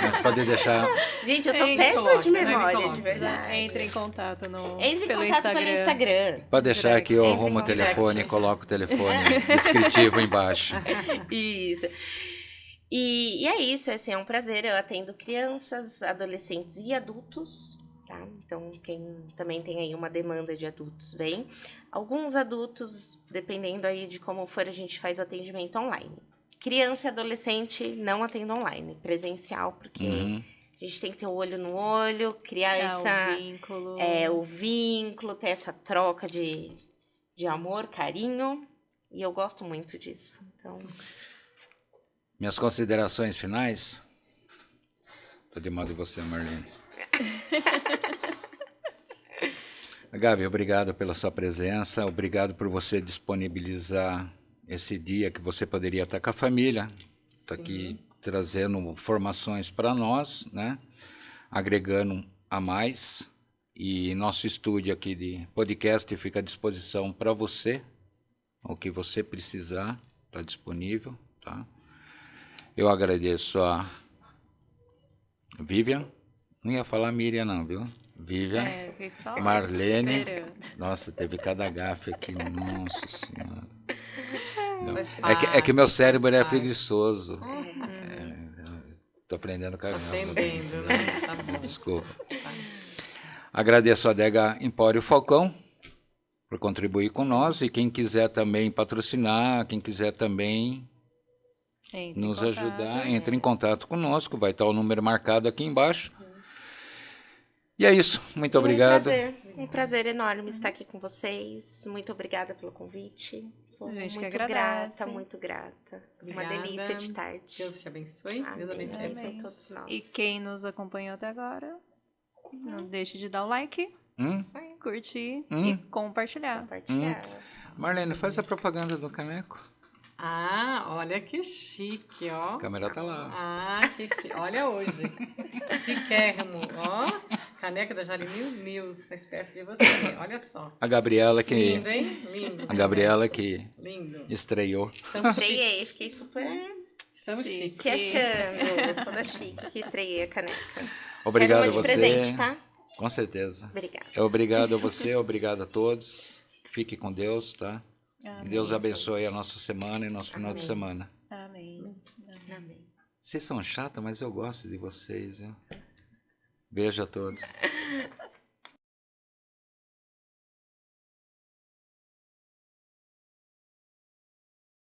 Mas pode deixar. Gente, eu sou Entre, péssima coloca, de né? memória, Coloca. de verdade. Entre em contato Entre em pelo contato Instagram. pelo Instagram. Pode deixar que eu Entre em arrumo o contato. telefone e coloco o telefone descritivo embaixo. Isso. E é isso, assim, é um prazer. Eu atendo crianças, adolescentes e adultos, tá? Então, quem também tem aí uma demanda de adultos, vem. Alguns adultos, dependendo aí de como for, a gente faz o atendimento online. Criança e adolescente não atendo online, presencial, porque Uhum. a gente tem que ter o olho no olho, criar O vínculo. o vínculo, ter essa troca de amor, carinho. E eu gosto muito disso. Então, Minhas considerações finais? Estou de mal de você, Marlene. Gabi, obrigado pela sua presença, obrigado por você disponibilizar esse dia que você poderia estar com a família, está aqui trazendo informações para nós, né? Agregando a mais. E nosso estúdio aqui de podcast fica à disposição para você, o que você precisar, está disponível, tá? Eu agradeço a Vivian, não ia falar Miriam não, viu? Vivian, Fiquei só Marlene. esperando. Nossa, teve cada gafe aqui, nossa senhora. Não. Faz É que meu parte, cérebro faz é parte. preguiçoso. Hum. Tô aprendendo com a Vivian. Atendendo, né? Tá bom. Desculpa. Tá. Agradeço a Adega Empório Falcão por contribuir com nós e quem quiser também patrocinar, quem quiser também Entre em nos contato. ajudar, entre em contato conosco, vai estar o número marcado aqui embaixo. E é isso, muito obrigado. Um prazer enorme estar aqui com vocês. Muito obrigada pelo convite. Sou A gente que muito agradece. grata, muito grata. Uma Obrigada. delícia de tarde. Deus te abençoe. Deus Amém. abençoe Abençoe Amém. todos nós. E quem nos acompanhou até agora, não deixe de dar o like, Isso aí. curtir Hum. e compartilhar. Compartilhar. Marlene, faz a propaganda do caneco. Ah, olha que chique, ó. A câmera tá lá. Ah, que chique. Olha hoje. Chiquérrimo, ó. Caneca da Jarinu News, mais perto de você. Olha só. A Gabriela que Lindo, hein? Lindo. a Gabriela que Lindo. estreou. Estamos chique. Estreiei, fiquei super Estamos Chique. chique. se achando. Toda chique que estreiei a caneca. Obrigado a Quero uma de você. presente, tá? Com certeza. Obrigada. Obrigado a você, obrigado a todos. Fique com Deus, tá? Amém. Deus abençoe a nossa semana e nosso final de Amém. semana. Amém. Amém. Vocês são chatas, mas eu gosto de vocês, viu? Beijo a todos.